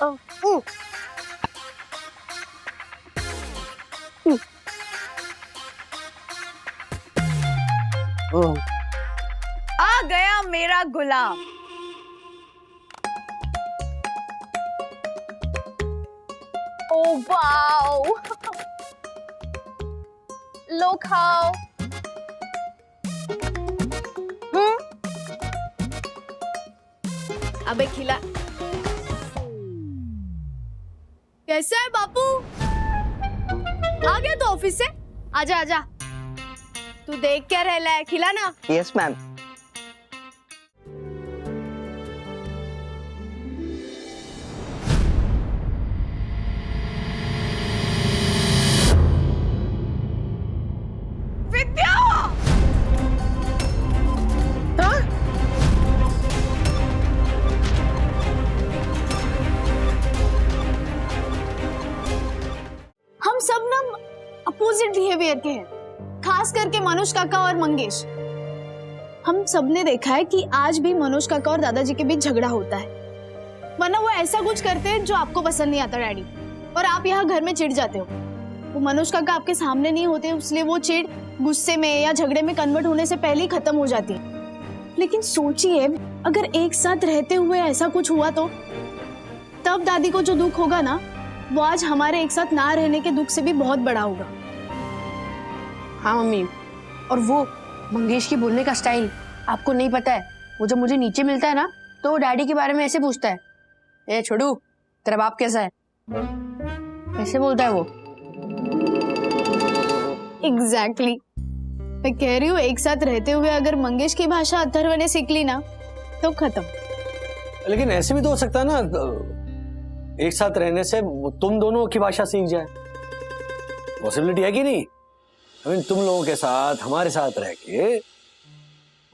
आ गया मेरा गुलाम। Oh wow, लो खाओ। अबे खिला। कैसा है बापू? आ गया तो ऑफिस से? आजा आजा। तू देख क्या रह है, खिला ना। Yes ma'am. विद्या! हम सब ना अपोजिट बिहेवियर के हैं, खास करके मनोज काका और मंगेश। हम सबने देखा है कि आज भी मनोज काका और दादाजी के बीच झगड़ा होता है, वरना वो ऐसा कुछ करते हैं जो आपको पसंद नहीं आता डैडी, और आप यहाँ घर में चिढ़ जाते हो। वो मनोज काका आपके सामने नहीं होते, इसलिए वो चिढ़ गुस्से में या झगड़े में कन्वर्ट होने से पहले ही खत्म हो जाती है। लेकिन सोचिए, अगर एक साथ रहते हुए ऐसा कुछ हुआ तो तब दादी को जो दुख होगा ना, वो आज हमारे एक साथ ना रहने के दुख से भी बहुत बड़ा होगा। हाँ मम्मी, और वो मंगेश की बोलने का स्टाइल आपको नहीं पता है। वो जब मुझे नीचे मिलता है ना, तो वो डैडी के बारे में ऐसे पूछता है, ए छोड़ू, तेरा बाप कैसा है, ऐसे बोलता है वो। एग्जैक्टली। मैं कह रही हूँ, एक साथ रहते हुए अगर मंगेश की भाषा अथर्व ने सीख ली ना, तो खत्म। लेकिन ऐसे भी तो हो सकता है ना, एक साथ रहने से तुम दोनों की भाषा सीख जाए। पॉसिबिलिटी है कि नहीं? I mean, तुम लोगों के साथ हमारे साथ रह के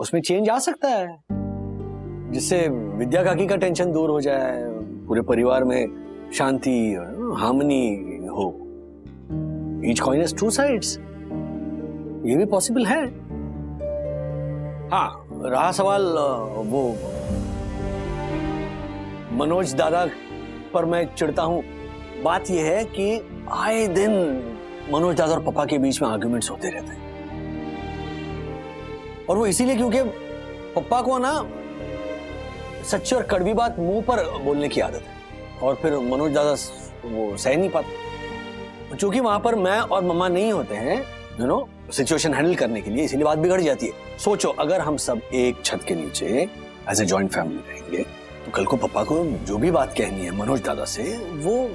उसमें चेंज आ सकता है, जिससे विद्या काकी का टेंशन दूर हो जाए, पूरे परिवार में शांति हार्मनी हो। Each coin has two sides. ये भी पॉसिबल है। हाँ, रहा सवाल वो मनोज दादा पर मैं चिढ़ता हूं, बात यह है कि आए दिन मनोज दादा और पापा के बीच में आर्ग्यूमेंट्स होते रहते हैं, और वो इसीलिए क्योंकि पापा को ना सच्ची और कड़वी बात मुंह पर बोलने की आदत है, और फिर मनोज दादा वो सह नहीं पाते। चूंकि वहां पर मैं और मम्मा नहीं होते हैं, यू नो, सिचुएशन हैंडल करने के लिए, इसीलिए बात बिगड़ जाती है। सोचो, अगर हम सब एक छत के नीचे एज ए जॉइंट फैमिली रहेंगे, तो कल को पापा को जो भी बात कहनी है मनोज दादा से, वो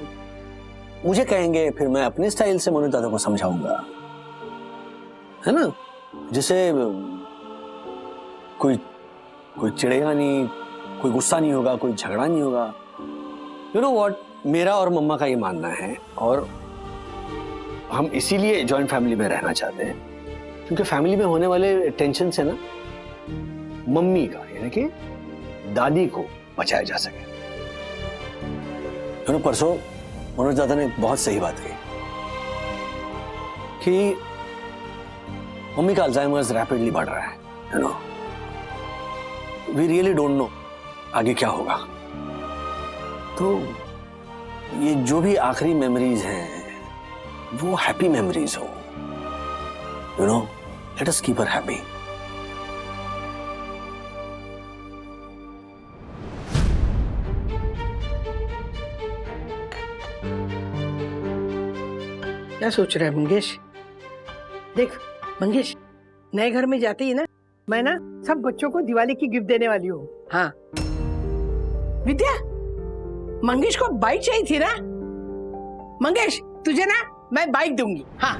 मुझे कहेंगे, फिर मैं अपने स्टाइल से मनोज दादा को समझाऊंगा, है ना, जिसे कोई चिढ़ेगा नहीं, कोई गुस्सा नहीं होगा, कोई झगड़ा नहीं होगा। यू नो व्हाट, मेरा और मम्मा का ये मानना है, और हम इसीलिए जॉइंट फैमिली में रहना चाहते हैं, क्योंकि फैमिली में होने वाले टेंशन से ना मम्मी का, यानी कि दादी को बचाया जा सके। यू नो, परसों मनोज दादा ने बहुत सही बात कही कि मम्मी का अल्जाइमर्स रैपिडली बढ़ रहा है, you know, we really don't know आगे क्या होगा। तो ये जो भी आखिरी मेमोरीज हैं, वो हैप्पी मेमोरीज हो, you know, let us keep her happy. क्या सोच रहा है मंगेश? देख मंगेश, नए घर में जाते ही ना, मैं ना सब बच्चों को दिवाली की गिफ्ट देने वाली हूँ। हाँ विद्या, मंगेश को बाइक चाहिए थी ना? मंगेश, तुझे ना मैं बाइक दूंगी। हाँ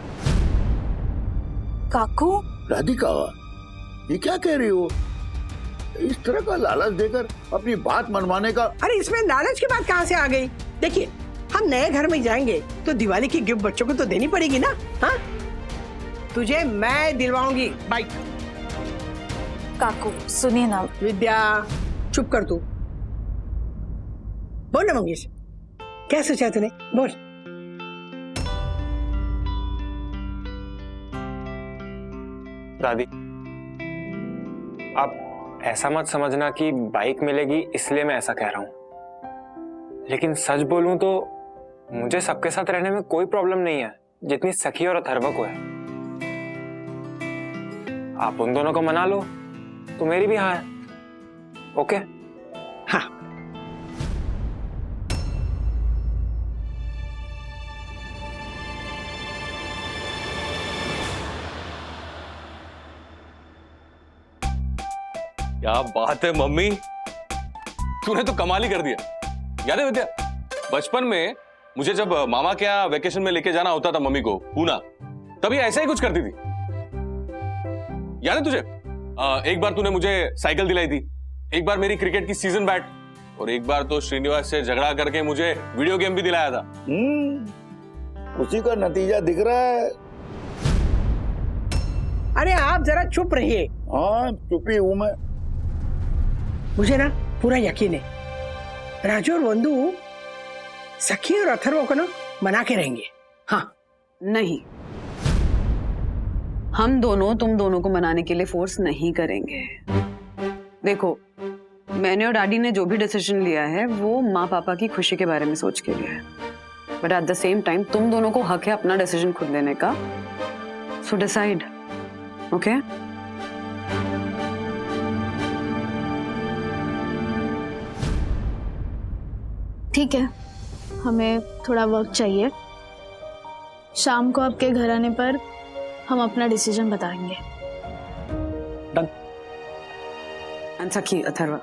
काकू, राधिका, ये क्या कह रही हो? इस तरह का लालच देकर अपनी बात मनवाने का। अरे इसमें लालच की बात कहाँ से आ गई? देखिए, हम नए घर में जाएंगे तो दिवाली की गिफ्ट बच्चों को तो देनी पड़ेगी ना। हाँ, तुझे मैं दिलवाऊंगी बाइक। काकू सुनिए ना। विद्या, चुप कर तू। बोल ना मंगेश, क्या सोचा तूने? बोल। दादी, आप ऐसा मत समझना कि बाइक मिलेगी इसलिए मैं ऐसा कह रहा हूं। लेकिन सच बोलूं तो मुझे सबके साथ रहने में कोई प्रॉब्लम नहीं है जितनी सखी और अथर्व को है। आप उन दोनों को मना लो तो मेरी भी हाँ है। ओके? हाँ। क्या बात है मम्मी, तूने तो कमाल ही कर दिया। याद है विद्या, बचपन में मुझे जब मामा के यहाँ वेकेशन में लेके जाना होता था मम्मी को पूना, तभी ऐसा ही कुछ करती थी। याद है तुझे? एक बार तूने मुझे साइकिल दिलाई थी, एक बार मेरी क्रिकेट की सीजन बैट, और एक बार तो श्रीनिवास से झगड़ा करके मुझे वीडियो गेम भी दिलाया था। उसी का नतीजा दिख रहा है। अरे आप जरा चुप रहिए। हाँ, चुप ही हूं मैं। मुझे ना पूरा यकीन है राजू और वंदू सखी और अथर्व को ना मना के रहेंगे। हाँ। नहीं, हम दोनों तुम दोनों को मनाने के लिए फोर्स नहीं करेंगे। देखो, मैंने और डैडी ने जो भी डिसीजन लिया है वो माँ पापा की खुशी के बारे में सोच के लिया है, but at the same time तुम दोनों को हक है अपना डिसीजन खुद लेने का। So decide, okay? ठीक है, हमें थोड़ा वक्त चाहिए। शाम को आपके घर आने पर हम अपना डिसीजन बताएंगे। एंड सखी, अथर्व,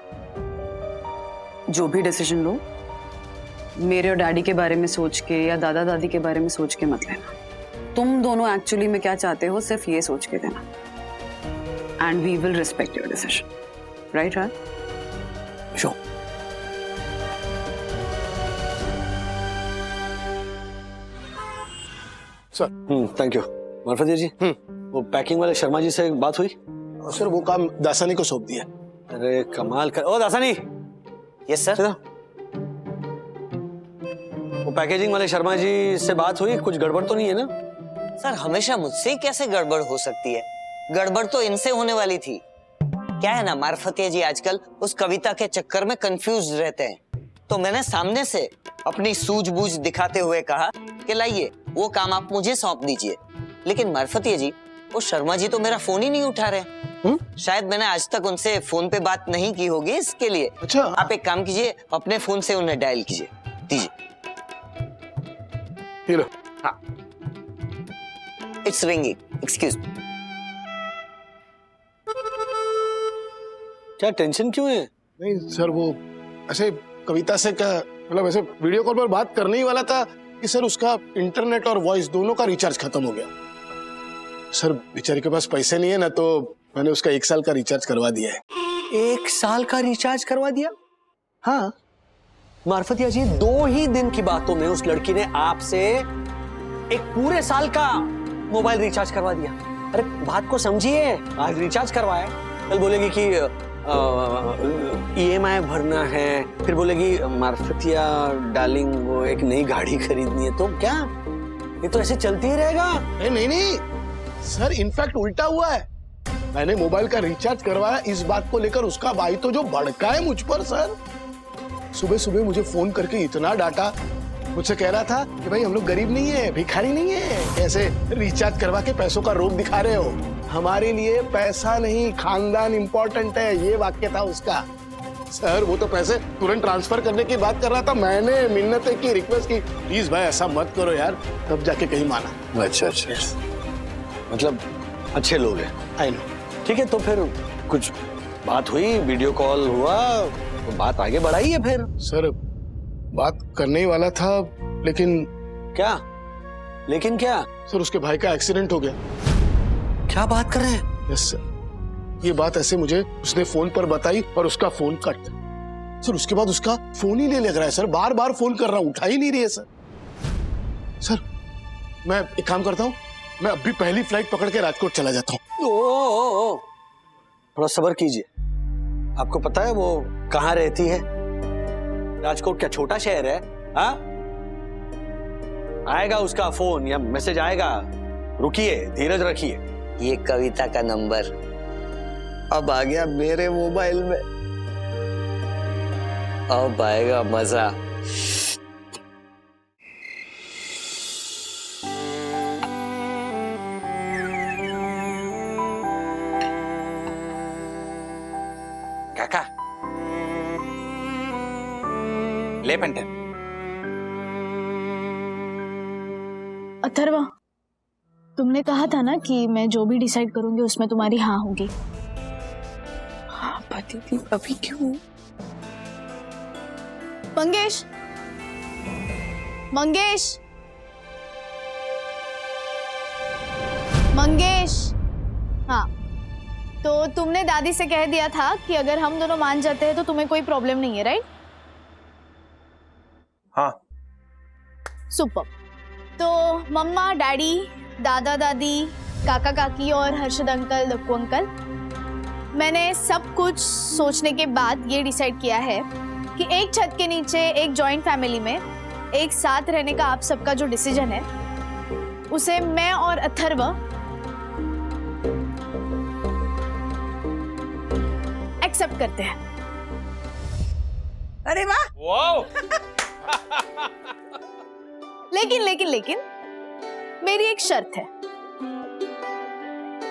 जो भी डिसीजन लो मेरे और डैडी के बारे में सोच के या दादा दादी के बारे में सोच के मत लेना। तुम दोनों एक्चुअली में क्या चाहते हो सिर्फ ये सोच के देना, and we will respect your decision. Right Raj? Sure. Sir. Thank you. Marfatia ji, वो पैकिंग वाले शर्मा जी से बात हुई? सर वो काम दासानी को सौंप दिया। अरे कमाल कर। ओ दासानी। Yes sir. वो पैकेजिंग वाले शर्मा जी से बात हुई? कुछ गड़बड़ तो नहीं है ना? सर हमेशा मुझसे ही कैसे गड़बड़ हो सकती है? गड़बड़ तो इनसे होने वाली थी। क्या है ना, मार्फतिया जी आजकल उस कविता के चक्कर में कंफ्यूज रहते हैं, तो मैंने सामने से अपनी सूझबूझ दिखाते हुए कहा कि लाइए वो काम आप मुझे सौंप दीजिए। लेकिन मार्फतिया जी, वो शर्मा जी तो मेरा फोन ही नहीं उठा रहे। शायद मैंने आज तक उनसे फोन पे बात नहीं की होगी, इसके लिए। अच्छा। आप एक काम कीजिए, अपने फोन से उन्हें डायल कीजिए, दीजिए। लो। हाँ, इट्स रिंगिंग, एक्सक्यूज मी। क्या टेंशन क्यों है? नहीं सर, वो ऐसे कविता से क्या, मतलब ऐसे वीडियो कॉल पर बात करने ही वाला था कि सर उसका इंटरनेट और वॉइस दोनों का रिचार्ज खत्म हो गया। सर बेचारी के पास पैसे नहीं है ना, तो मैंने उसका 1 साल का रिचार्ज करवा दिया है। 1 साल का रिचार्ज करवा दिया? हाँ मार्फतिया जी, 2 ही दिन की बातों में उस लड़की ने आपसे एक पूरे साल का मोबाइल रिचार्ज करवा दिया। अरे बात को समझिए, आज रिचार्ज करवाया, कल बोलेगी कि EMI भरना है, फिर बोलेगी मार्फतिया डार्लिंग वो एक नई गाड़ी खरीदनी है। तो क्या ये तो ऐसे चलती ही रहेगा? नहीं सर, इनफैक्ट उल्टा हुआ है। मैंने मोबाइल का रिचार्ज करवाया, इस बात को लेकर उसका भाई तो जो भड़का है मुझ पर सर। सुबह सुबह मुझे फोन करके इतना डांटा, मुझसे कह रहा था कि भाई हम लोग गरीब नहीं है, भिखारी नहीं है, कैसे रिचार्ज करवा के पैसों का रोब दिखा रहे हो? हमारे लिए पैसा नहीं खानदान इंपॉर्टेंट है, ये वाक्य था उसका। सर वो तो पैसे तुरंत ट्रांसफर करने की बात कर रहा था, मैंने मिन्नतें की, रिक्वेस्ट की, प्लीज भाई ऐसा मत करो यार, तब जाके कहीं माना। अच्छा, मतलब अच्छे लोग हैं। I know. ठीक है, तो फिर कुछ बात हुई, वीडियो कॉल हुआ, तो बात आगे बढ़ाई है फिर? सर बात करने ही वाला था, लेकिन क्या? लेकिन क्या? सर उसके भाई का एक्सीडेंट हो गया। क्या बात कर रहे हैं? यस सर, ये बात ऐसे मुझे उसने फोन पर बताई और उसका फोन कट। सर उसके बाद उसका फोन ही नहीं लग रहा है सर, बार बार फोन कर रहा हूं, उठा ही नहीं रही है सर। सर मैं एक काम करता हूँ, मैं अभी पहली फ्लाइट पकड़ के राजकोट चला जाता हूँ। ओ, थोड़ा सब्र कीजिए। आपको पता है वो कहाँ रहती है? राजकोट क्या छोटा शहर है? हाँ, आएगा उसका फोन या मैसेज आएगा, रुकिए, धीरज रखिए। ये कविता का नंबर अब आ गया मेरे मोबाइल में, अब आएगा मजा। काका ले पेंटन। अथर्वा, तुमने कहा था ना कि मैं जो भी डिसाइड करूंगी उसमें तुम्हारी हाँ होगी। हाँ दीदी, अभी क्यों? मंगेश, मंगेश, मंगेश। हाँ, तो तुमने दादी से कह दिया था कि अगर हम दोनों मान जाते हैं तो तुम्हें कोई प्रॉब्लम नहीं है, राइट? हाँ। सुपर। तो मम्मा, डैडी, दादा दादी, काका काकी और हर्षद अंकल, दक्कू अंकल, मैंने सब कुछ सोचने के बाद ये डिसाइड किया है कि एक छत के नीचे एक जॉइंट फैमिली में एक साथ रहने का आप सबका जो डिसीजन है उसे मैं और अथर्व एक्सेप्ट करते हैं। अरे वाह! वाओ! लेकिन लेकिन लेकिन मेरी एक शर्त है।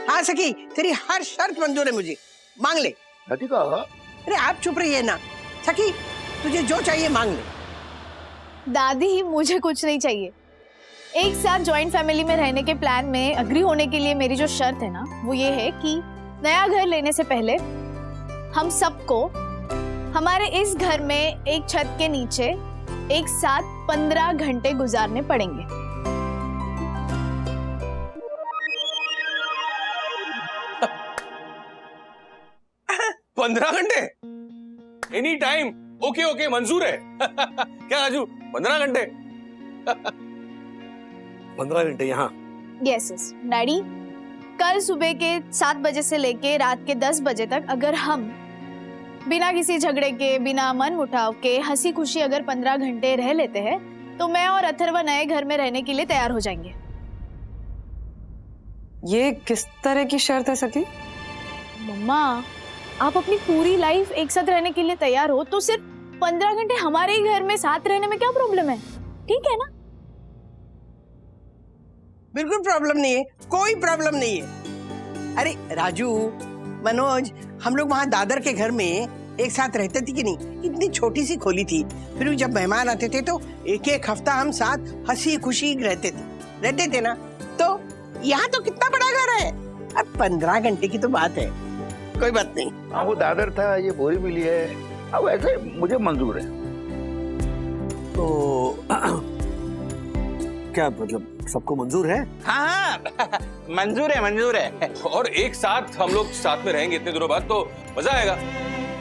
हाँ सखी, तेरी हर शर्त मंजूर है मुझे, मांग ले। राधिका, अरे आप चुप रहिए ना। सखी, तुझे जो चाहिए मांग ले। दादी, मुझे कुछ नहीं चाहिए। एक साथ जॉइंट फैमिली में रहने के प्लान में अग्री होने के लिए मेरी जो शर्त है ना, वो ये है कि नया घर लेने से पहले हम सबको हमारे इस घर में एक छत के नीचे एक साथ 15 घंटे गुजारने पड़ेंगे। पंद्रह घंटे? Any time? ओके ओके, मंजूर है। क्या राजू, 15 घंटे? 15 घंटे यहाँ? यस यस डैडी, कल सुबह के 7 बजे से लेके रात के 10 बजे तक अगर हम बिना किसी झगड़े के, बिना मन मुटाव के हंसी खुशी अगर 15 घंटे रह लेते हैं तो मैं और अथर्व नए घर में रहने के लिए तैयार हो जाएंगे। ये किस तरह की शर्त है सखी? मम्मा, आप अपनी पूरी लाइफ एक साथ रहने के लिए तैयार हो तो सिर्फ 15 घंटे हमारे ही घर में साथ रहने में क्या प्रॉब्लम है? ठीक है ना? बिल्कुल प्रॉब्लम नहीं है, कोई प्रॉब्लम नहीं है। अरे राजू, मनोज, हम लोग वहाँ दादर के घर में एक साथ रहते थे कि नहीं? इतनी छोटी सी खोली थी, फिर भी जब मेहमान आते थे तो एक एक हफ्ता हम साथ हंसी खुशी रहते थे ना। तो यहाँ तो कितना बड़ा घर है, अब 15 घंटे की तो बात है, कोई बात नहीं। हाँ वो दादर था, ये बोरी मिली है, अब ऐसे मुझे मंजूर है। तो क्या मतलब सबको मंजूर है? हाँ मंजूर है, मंजूर है। और एक साथ हम लोग साथ में रहेंगे इतने दिनों बाद तो मजा आएगा,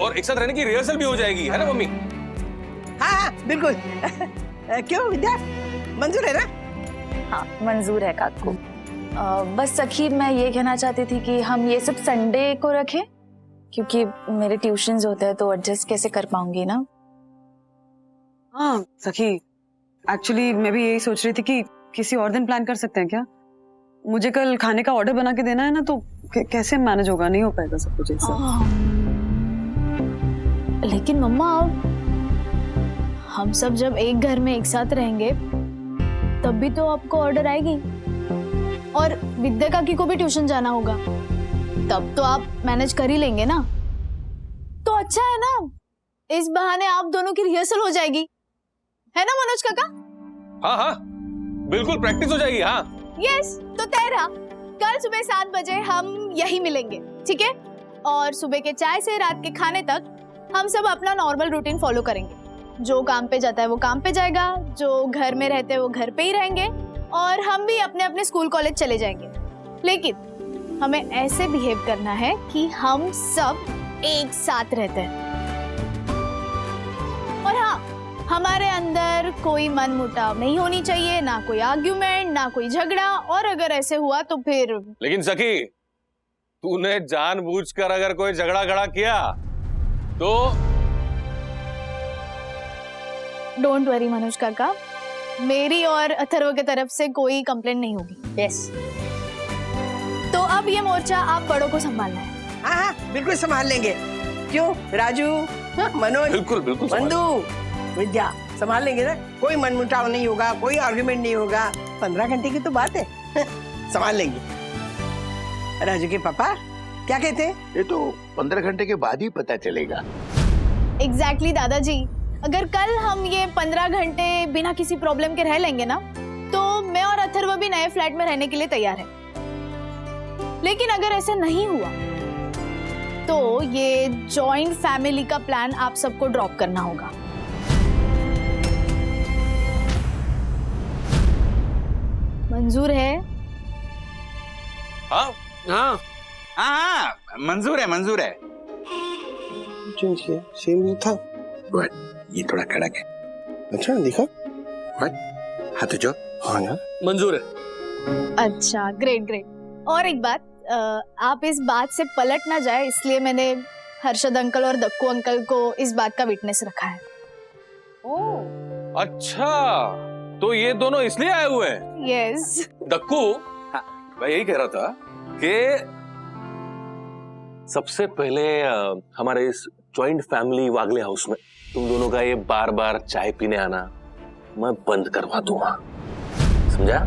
और एक साथ रहने की रिहर्सल भी हो जाएगी, है ना मम्मी? हाँ हाँ बिल्कुल। क्यों विद्या, मंजूर है ना? हाँ मंजूर है काकू। बस सखी, मैं ये कहना चाहती थी कि हम ये सब संडे को रखें, क्योंकि मेरे ट्यूशंस होते हैं तो एडजस्ट कैसे कर पाऊंगी ना। हाँ सखी, एक्चुअली मैं भी यही सोच रही थी कि किसी और दिन प्लान कर सकते हैं क्या? मुझे कल खाने का ऑर्डर बना के देना है ना, तो कैसे मैनेज होगा? नहीं हो पाएगा सब कुछ ऐसा। लेकिन मम्मा, हम सब जब एक घर में एक साथ रहेंगे तब भी तो आपको ऑर्डर आएगी, और विद्या काकी को भी ट्यूशन जाना होगा, तब तो आप मैनेज कर ही लेंगे ना। तो अच्छा है ना, इस बहाने आप दोनों की रिहर्सल हो जाएगी, है ना मनोज काका? हाँ हाँ बिल्कुल, प्रैक्टिस हो जाएगी। हाँ यस, तो तय रहा, कल सुबह 7 बजे हम यही मिलेंगे, ठीक है? और सुबह के चाय से रात के खाने तक हम सब अपना नॉर्मल रूटीन फॉलो करेंगे। जो काम पे जाता है वो काम पे जाएगा, जो घर में रहते हैं वो घर पे ही रहेंगे, और हम भी अपने अपने स्कूल कॉलेज चले जाएंगे। लेकिन हमें ऐसे बिहेव करना है कि हम सब एक साथ रहते हैं। और हाँ, हमारे अंदर कोई मन मुटाव नहीं होनी चाहिए, ना कोई आर्ग्यूमेंट, ना कोई झगड़ा, और अगर ऐसे हुआ तो फिर। लेकिन सखी, तूने जानबूझकर अगर कोई झगड़ा खड़ा किया तो? डोंट वरी मनोज काका, मेरी और अथर्व की तरफ से कोई कंप्लेंट नहीं होगी। यस। तो अब ये मोर्चा आप बड़ों को संभालना है। हाँ हाँ बिल्कुल संभाल लेंगे। क्यों राजू, मनोज, बिल्कुल बिल्कुल बंधु, विद्या, संभाल लेंगे ना, कोई मनमुटाव नहीं होगा, कोई आर्गुमेंट नहीं होगा। 15 घंटे की तो बात है। संभाल लेंगे। राजू के पापा क्या कहते हैं? ये तो 15 घंटे के बाद ही पता चलेगा। एग्जैक्टली दादाजी, अगर कल हम ये 15 घंटे बिना किसी प्रॉब्लम के रह लेंगे ना, तो मैं और अथर्व भी नए फ्लैट में रहने के लिए तैयार हैं। लेकिन अगर ऐसा नहीं हुआ तो ये जॉइंट फैमिली का प्लान आप सबको ड्रॉप करना होगा। मंजूर है? हाँ हाँ हाँ, मंजूर है, मंजूर है। चेंज किया, सेम था। ये थोड़ा कड़क है। अच्छा दिखा? हाँ तो जो हाँ ना, मंजूर है। अच्छा, ग्रेट ग्रेट। और एक बात, आप इस बात से पलट ना जाए, इसलिए मैंने हर्षद अंकल और दक्कू अंकल को इस बात का विटनेस रखा है। अच्छा, तो ये दोनों इसलिए आए हुए हैं? यस। दक्कू, मैं यही कह रहा था कि सबसे पहले हमारे इस जॉइंट फैमिली वागले हाउस में तुम दोनों का ये बार बार चाय पीने आना मैं बंद करवा दूंगा, समझा?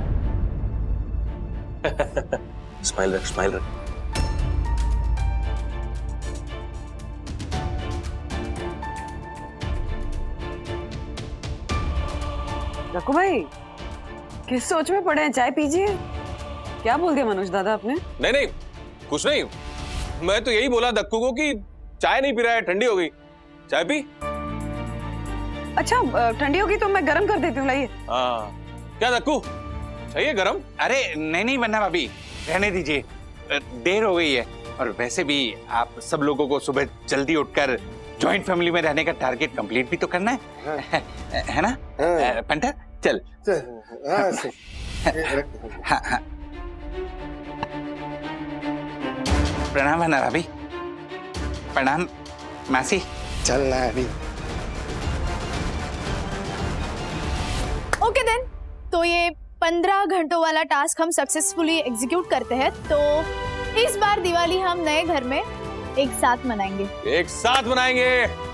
स्माइल रख, स्माइल रख। रघु भाई, किस सोच में पड़े हैं? चाय पीजिए। क्या बोल दिया मनोज दादा आपने? नहीं नहीं, कुछ नहीं। मैं तो यही बोला दक्कू को कि चाय नहीं पी रहा है, ठंडी हो गई, चाय पी। अच्छा, ठंडी होगी तो मैं गर्म कर देती हूँ, लाइए। हाँ, क्या दक्कू चाहिए गरम? अरे नहीं नहीं वरना भाभी, रहने दीजिए, देर हो गई है। और वैसे भी आप सब लोगों को सुबह जल्दी उठकर जॉइंट फैमिली में रहने का टारगेट कंप्लीट भी तो करना है, है ना? पंटर चल। हाँ हाँ, प्रणाम है ना भाभी। प्रणाम मासी। चल रहा है अभी। ओके देन, तो ये 15 घंटों वाला टास्क हम सक्सेसफुली एग्जीक्यूट करते हैं। तो इस बार दिवाली हम नए घर में एक साथ मनाएंगे। एक साथ मनाएंगे।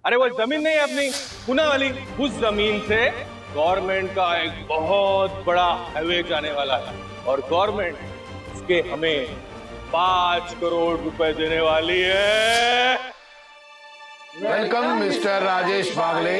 अरे वो जमीन नहीं है अपनी पुणे वाली, उस जमीन से गवर्नमेंट का एक बहुत बड़ा हाईवे जाने वाला है और गवर्नमेंट उसके हमें 5 करोड़ रुपए देने वाली है। Welcome mister Rajesh Bagle.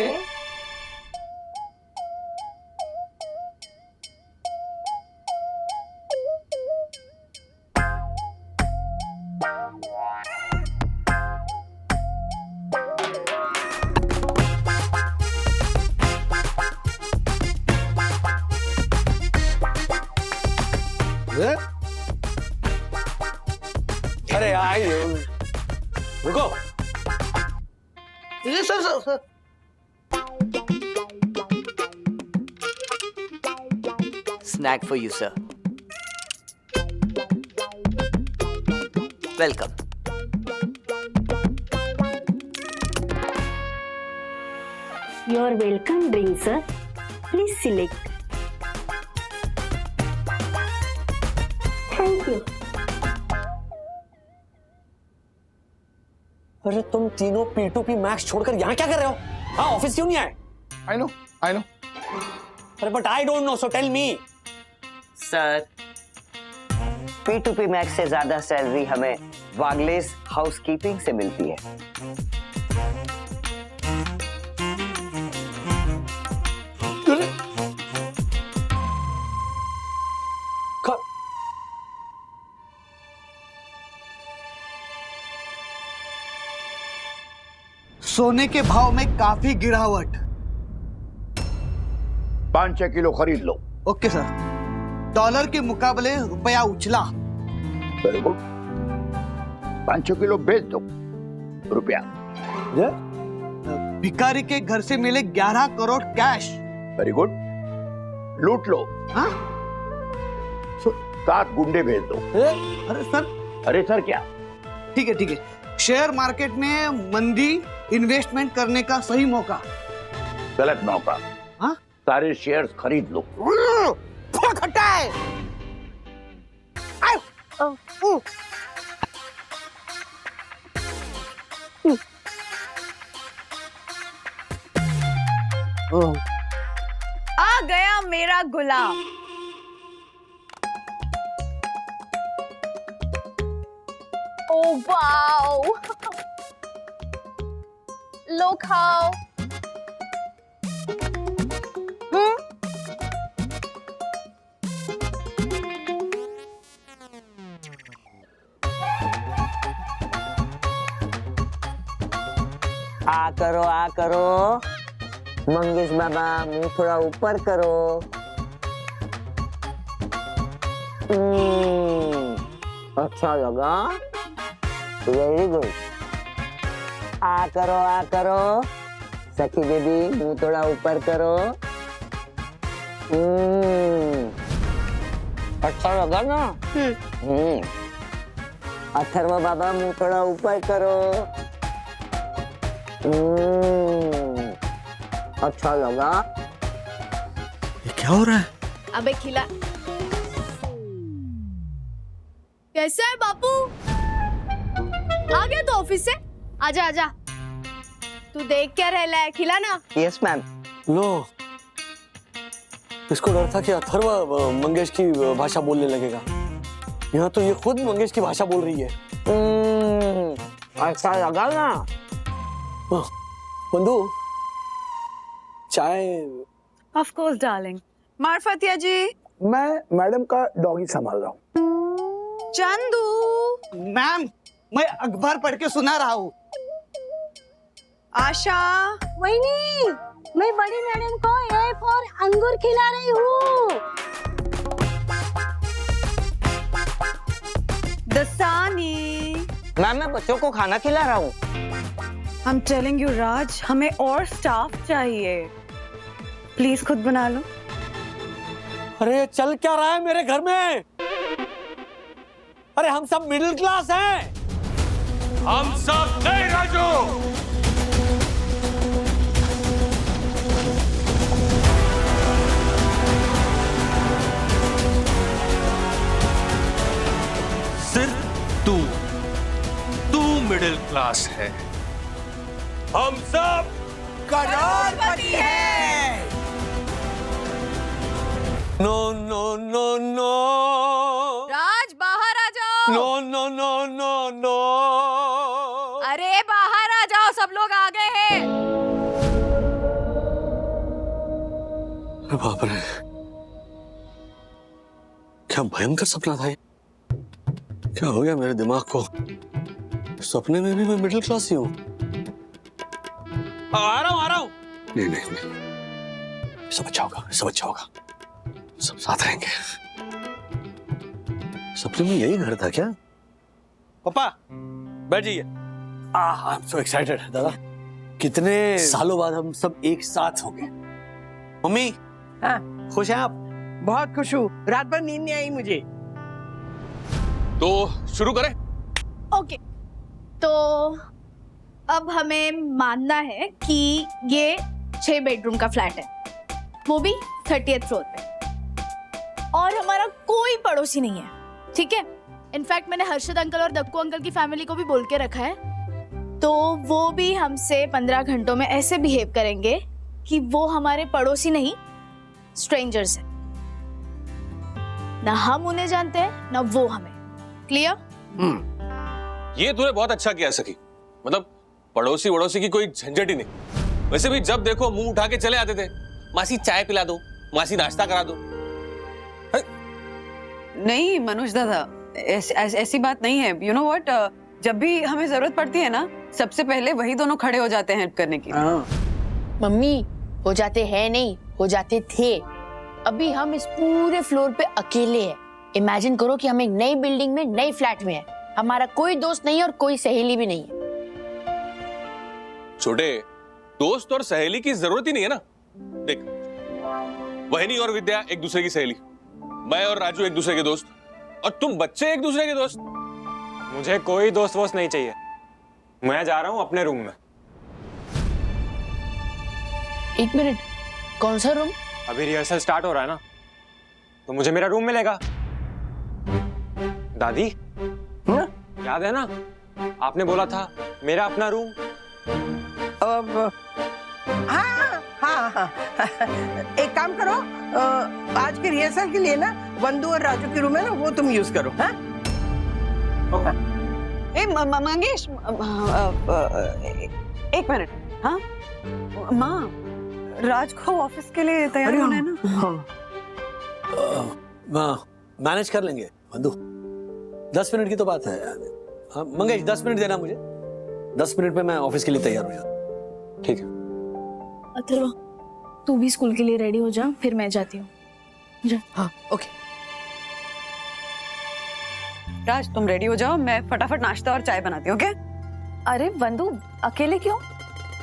अरे आई रुको। ये sir snack for you sir. Welcome. Your welcome drink, sir. Please select. Thank you. अरे तुम तीनों P2P मैक्स छोड़कर यहाँ क्या कर रहे हो? हाँ, ऑफिस क्यों नहीं आए? I know. अरे but I don't know, so tell me. Sir, P2P max से ज्यादा सैलरी हमें वागलेस हाउसकीपिंग से मिलती है। सोने के भाव में काफी गिरावट। 5-6 किलो खरीद लो। Okay sir. डॉलर के मुकाबले रुपया उछला। Very good. 5-6 किलो बेच दो, रुपया। भिखारी के घर से मिले 11 करोड़ कैश। वेरी गुड, लूट लो। हाँ? 7 गुंडे भेज दो। अरे सर, अरे सर क्या? ठीक है। शेयर मार्केट में मंदी, इन्वेस्टमेंट करने का सही मौका। गलत मौका। हाँ? सारे शेयर्स खरीद लो। खट्टा है। आ गया मेरा गुलाब। ओ वाओ, लो खाओ। आ करो मंगेश बाबा, मुंह थोड़ा ऊपर करो। अच्छा लगा, वेरी गुड। आ करो सखी बेबी, मुंह थोड़ा ऊपर करो। अच्छा लगा ना? अथर्व बाबा, मुंह थोड़ा ऊपर करो। अच्छा लगा। ये क्या हो रहा है? अबे खिला। कैसा है बापू? आ गया तो ऑफिस से? आजा। तू देख क्या रहा है, खिला ना। Yes ma'am. नो, इसको डर था कि अथर्व मंगेश की भाषा बोलने लगेगा। यहाँ तो ये खुद मंगेश की भाषा बोल रही है। अच्छा लगा ना? बंधु, चाय? Of course darling. Marfatia ji. मैं मैडम का डॉगी संभाल रहा हूँ। चंदू। मैम, मैं अखबार पढ़ के सुना रहा हूँ। आशा। वहीनी, मैं बड़ी मैडम को ए फॉर अंगूर खिला रही हूँ। दसानी। मैम, मैं बच्चों को खाना खिला रहा हूँ। I'm telling you राज, हमें और स्टाफ चाहिए। प्लीज खुद बना लो। अरे चल क्या रहा है मेरे घर में? अरे हम सब मिडिल क्लास हैं। हम सब नहीं राजू। सिर्फ तू मिडिल क्लास है। हम सब करोड़पति है। नो नो नो नो, राज बाहर आ जाओ। नो। अरे बाहर आ जाओ, सब लोग आ गए हैं। अरे बाप रे, क्या भयंकर सपना था ये। क्या हो गया मेरे दिमाग को? सपने में भी मैं मिडिल क्लास ही हूँ। आ रहा हूँ। नहीं, सब अच्छा होगा। सब साथ रहेंगे। सपने में यही घर था क्या? पापा बैठ जाइए। आई एम सो एक्साइटेड दादा। कितने सालों बाद हम सब एक साथ होंगे। मम्मी, हाँ, खुश हैं आप? बहुत खुश हूँ। रात भर नींद नहीं आई मुझे। तो शुरू करें? ओके, तो अब हमें मानना है कि ये 6 बेडरूम का फ्लैट है, वो भी 30th फ्लोर पे, और हमारा कोई पड़ोसी नहीं है, ठीक है? इनफैक्ट मैंने हर्षद अंकल और दक्कू अंकल की फैमिली को भी बोल के रखा है, तो वो भी हमसे 15 घंटों में ऐसे बिहेव करेंगे कि वो हमारे पड़ोसी नहीं, स्ट्रेंजर्स हैं। ना हम उन्हें जानते हैं ना वो हमें। क्लियर? ये तूने बहुत अच्छा किया सखी। मतलब पड़ोसी वड़ोसी की कोई झंझट ही नहीं। वैसे भी जब देखो मुंह उठा के चले आते थे, मासी चाय पिला दो, मासी नाश्ता करा दो। नहीं मनोज दादा, ऐसी बात नहीं है। यू नो व्हाट, जब भी हमें जरूरत पड़ती है ना, सबसे पहले वही दोनों खड़े हो जाते हैं हेल्प करने के लिए। मम्मी, हो जाते हैं नहीं, हो जाते थे। अभी हम इस पूरे फ्लोर पे अकेले हैं। इमेजिन करो कि हम एक नई बिल्डिंग में, नई फ्लैट में हैं। हमारा कोई दोस्त नहीं है और कोई सहेली भी नहीं है। छोटे, दोस्त और सहेली की जरूरत ही नहीं है ना। देख, वहनी और विद्या एक दूसरे की सहेली, मैं और राजू एक दूसरे के दोस्त, और तुम बच्चे एक दूसरे के दोस्त। मुझे कोई दोस्त वोस्त नहीं चाहिए, मैं जा रहा हूँ अपने रूम में। एक मिनट, कौन सा रूम? अभी रिहर्सल स्टार्ट हो रहा है ना, तो मुझे मेरा रूम मिलेगा। दादी, याद है ना आपने बोला था मेरा अपना रूम? अब हाँ हाँ हाँ एक काम करो, आज के रिहर्सल के लिए ना वंदू और राजू के रूम है ना, वो तुम यूज करो। हाँ मंगेश, एक मिनट। हाँ माँ, राज को ऑफिस के लिए तैयार होना है ना? मैनेज कर लेंगे बंधु, 10 मिनट की तो बात है। हाँ मंगेश, 10 मिनट देना मुझे, 10 मिनट में मैं ऑफिस के लिए तैयार हो जाऊँ। ठीक है। अथर्वा, तू भी स्कूल के लिए रेडी हो जा, फिर मैं जाती हूँ। जा। हाँ ओके। राज तुम रेडी हो जाओ, मैं फटाफट नाश्ता और चाय बनाती हूँ। ओके? अरे वंदु, अकेले क्यों?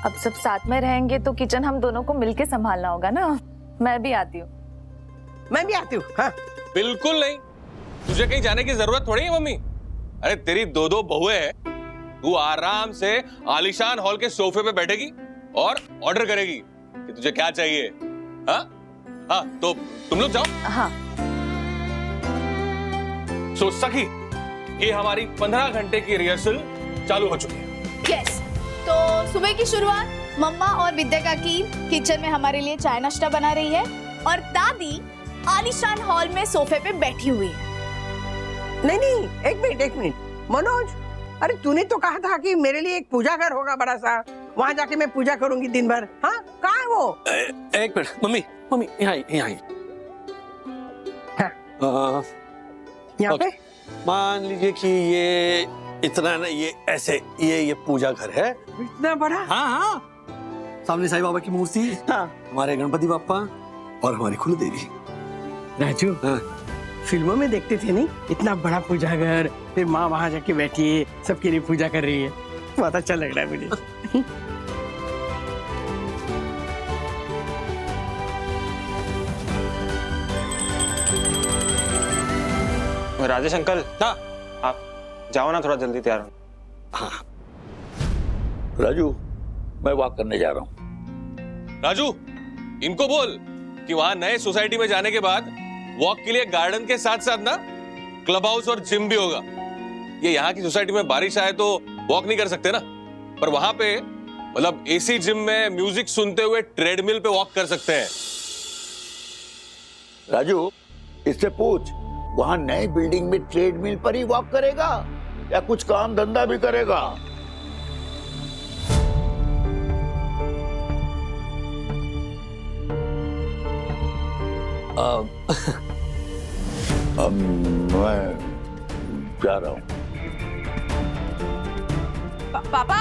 अब सब साथ में रहेंगे तो किचन हम दोनों को मिलके संभालना होगा ना। मैं भी आती हूँ। मैं भी आती हूँ। हाँ बिल्कुल नहीं, तुझे कहीं जाने की जरूरत थोड़ी है मम्मी। अरे तेरी 2 बहुएं हैं, तू आराम से आलीशान हॉल के सोफे पे बैठेगी और ऑर्डर करेगी कि तुझे क्या चाहिए। हाँ हाँ, तो तुम लोग जाओ। हाँ। सो सखी, ये हमारी 15 घंटे की रिहर्सल चालू हो चुकी है। यस, तो सुबह की शुरुआत मम्मा और विद्या का की किचन में हमारे लिए चाय नाश्ता बना रही है, और दादी आलीशान हॉल में सोफे पे बैठी हुई है। नहीं, एक मिनट मनोज, अरे तूने तो कहा था कि मेरे लिए एक पूजा घर होगा बड़ा सा, वहाँ जाके मैं पूजा करूंगी दिन भर। हाँ कहाँ है वो? एक मिनट मम्मी, यहाँ यहाँ पे मान लीजिए कि ये इतना ना, ये ऐसे, ये पूजा घर है। इतना बड़ा? हाँ, सामने साईं बाबा की मूर्ति, हाँ, हमारे गणपति बाप्पा और हमारी कुल देवी। राजू, हाँ, फिल्मों में देखते थे नहीं, इतना बड़ा पूजा घर, फिर माँ वहाँ जाके बैठी है, सबके लिए पूजा कर रही है। बहुत अच्छा लग रहा है मुझे। राजेश अंकल, हाँ आप जाओ ना, थोड़ा जल्दी तैयार हो। हाँ राजू, मैं वॉक करने जा रहा हूँ। राजू, इनको बोल कि वहां नए सोसाइटी में जाने के बाद वॉक के लिए गार्डन के साथ साथ ना क्लब हाउस और जिम भी होगा। ये यहाँ की सोसाइटी में बारिश आए तो वॉक नहीं कर सकते ना, पर वहां पे मतलब एसी जिम में म्यूजिक सुनते हुए ट्रेडमिल पे वॉक कर सकते हैं। राजू, इससे पूछ, वहां नई बिल्डिंग में ट्रेडमिल पर ही वॉक करेगा या कुछ काम धंधा भी करेगा? अब मैं जा रहा हूँ। पापा,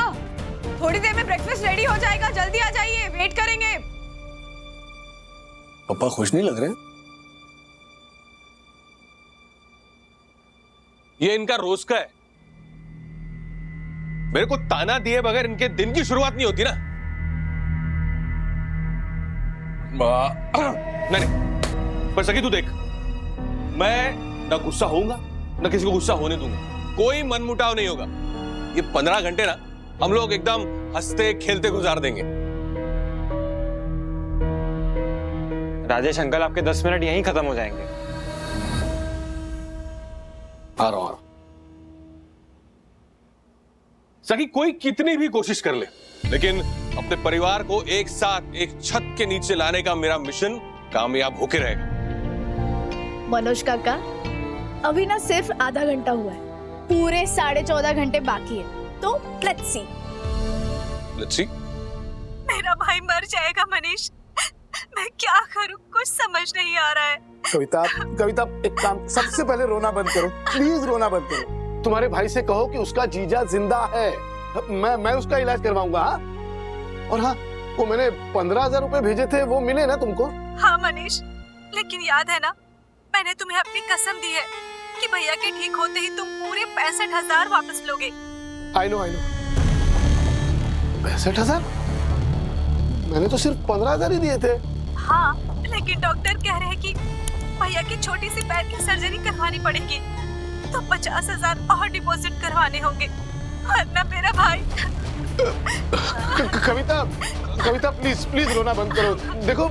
थोड़ी देर में ब्रेकफास्ट रेडी हो जाएगा, जल्दी आ जाइए, वेट करेंगे। पापा खुश नहीं लग रहे? ये इनका रोज का है, मेरे को ताना दिए बगैर इनके दिन की शुरुआत नहीं होती ना। नहीं, पर सखी तू देख, मैं ना गुस्सा होऊंगा ना किसी को गुस्सा होने दूंगा, कोई मनमुटाव नहीं होगा। ये 15 घंटे ना हम लोग एकदम हंसते खेलते गुजार देंगे। राजेश अंकल, आपके 10 मिनट यहीं खत्म हो जाएंगे। आ रहा हूं। सखी, कोई कितनी भी कोशिश कर ले, लेकिन अपने परिवार को एक साथ एक छत के नीचे लाने का मेरा मिशन कामयाब होके रहेगा। मनोज काका, अभी ना सिर्फ आधा घंटा हुआ है, पूरे 14.5 घंटे बाकी है, तो लेट्स सी। मेरा भाई मर जाएगा मनीष, मैं क्या करूं, कुछ समझ नहीं आ रहा है। कविता, एक काम, सबसे पहले रोना बंद करो, प्लीज रोना बंद करो। तुम्हारे भाई से कहो कि उसका जीजा जिंदा है, मैं उसका इलाज करवाऊंगा। और हाँ, वो मैंने 15,000 रुपए भेजे थे, वो मिले ना तुमको? हाँ मनीष, लेकिन याद है ना, मैंने तुम्हें अपनी कसम दी है कि भैया के ठीक होते ही तुम पूरे 65,000 वापस लोगे। I know 65,000? मैंने तो सिर्फ 15,000 ही दिए थे। हाँ, लेकिन डॉक्टर कह रहे हैं कि भैया की छोटी सी पैर की सर्जरी करवानी पड़ेगी, तो 50,000 और डिपॉजिट करवाने होंगे, वरना मेरा भाई। कविता, कविता प्लीज प्लीज रोना बंद करो। देखो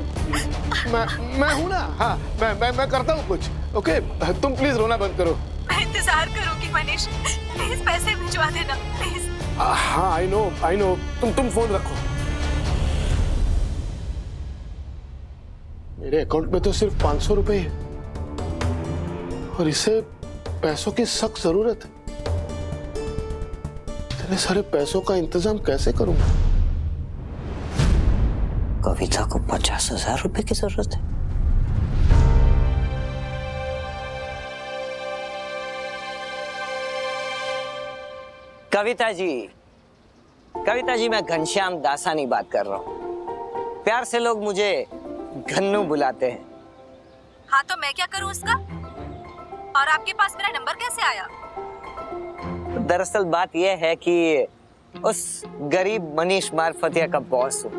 मैं हूँ ना, हाँ मैं करता हूँ कुछ। ओके, तुम प्लीज रोना बंद करो। मैं इंतजार करूंगी मनीष, प्लीज पैसे भिजवा देना प्लीज। हाँ आई नो, तुम फोन रखो। मेरे अकाउंट में तो सिर्फ 500 रुपए है और इसे पैसों की सख्त जरूरत है। इतने सारे पैसों का इंतजाम कैसे करूंगा? कविता को 50,000 रुपए की जरूरत है। कविता जी मैं घनश्याम दासानी बात कर रहा हूँ। प्यार से लोग मुझे घन्नू बुलाते हैं। हाँ, तो मैं क्या करूँ उसका? और आपके पास मेरा नंबर कैसे आया? दरअसल बात यह है कि उस गरीब मनीष मारफतिया का बॉस हूँ।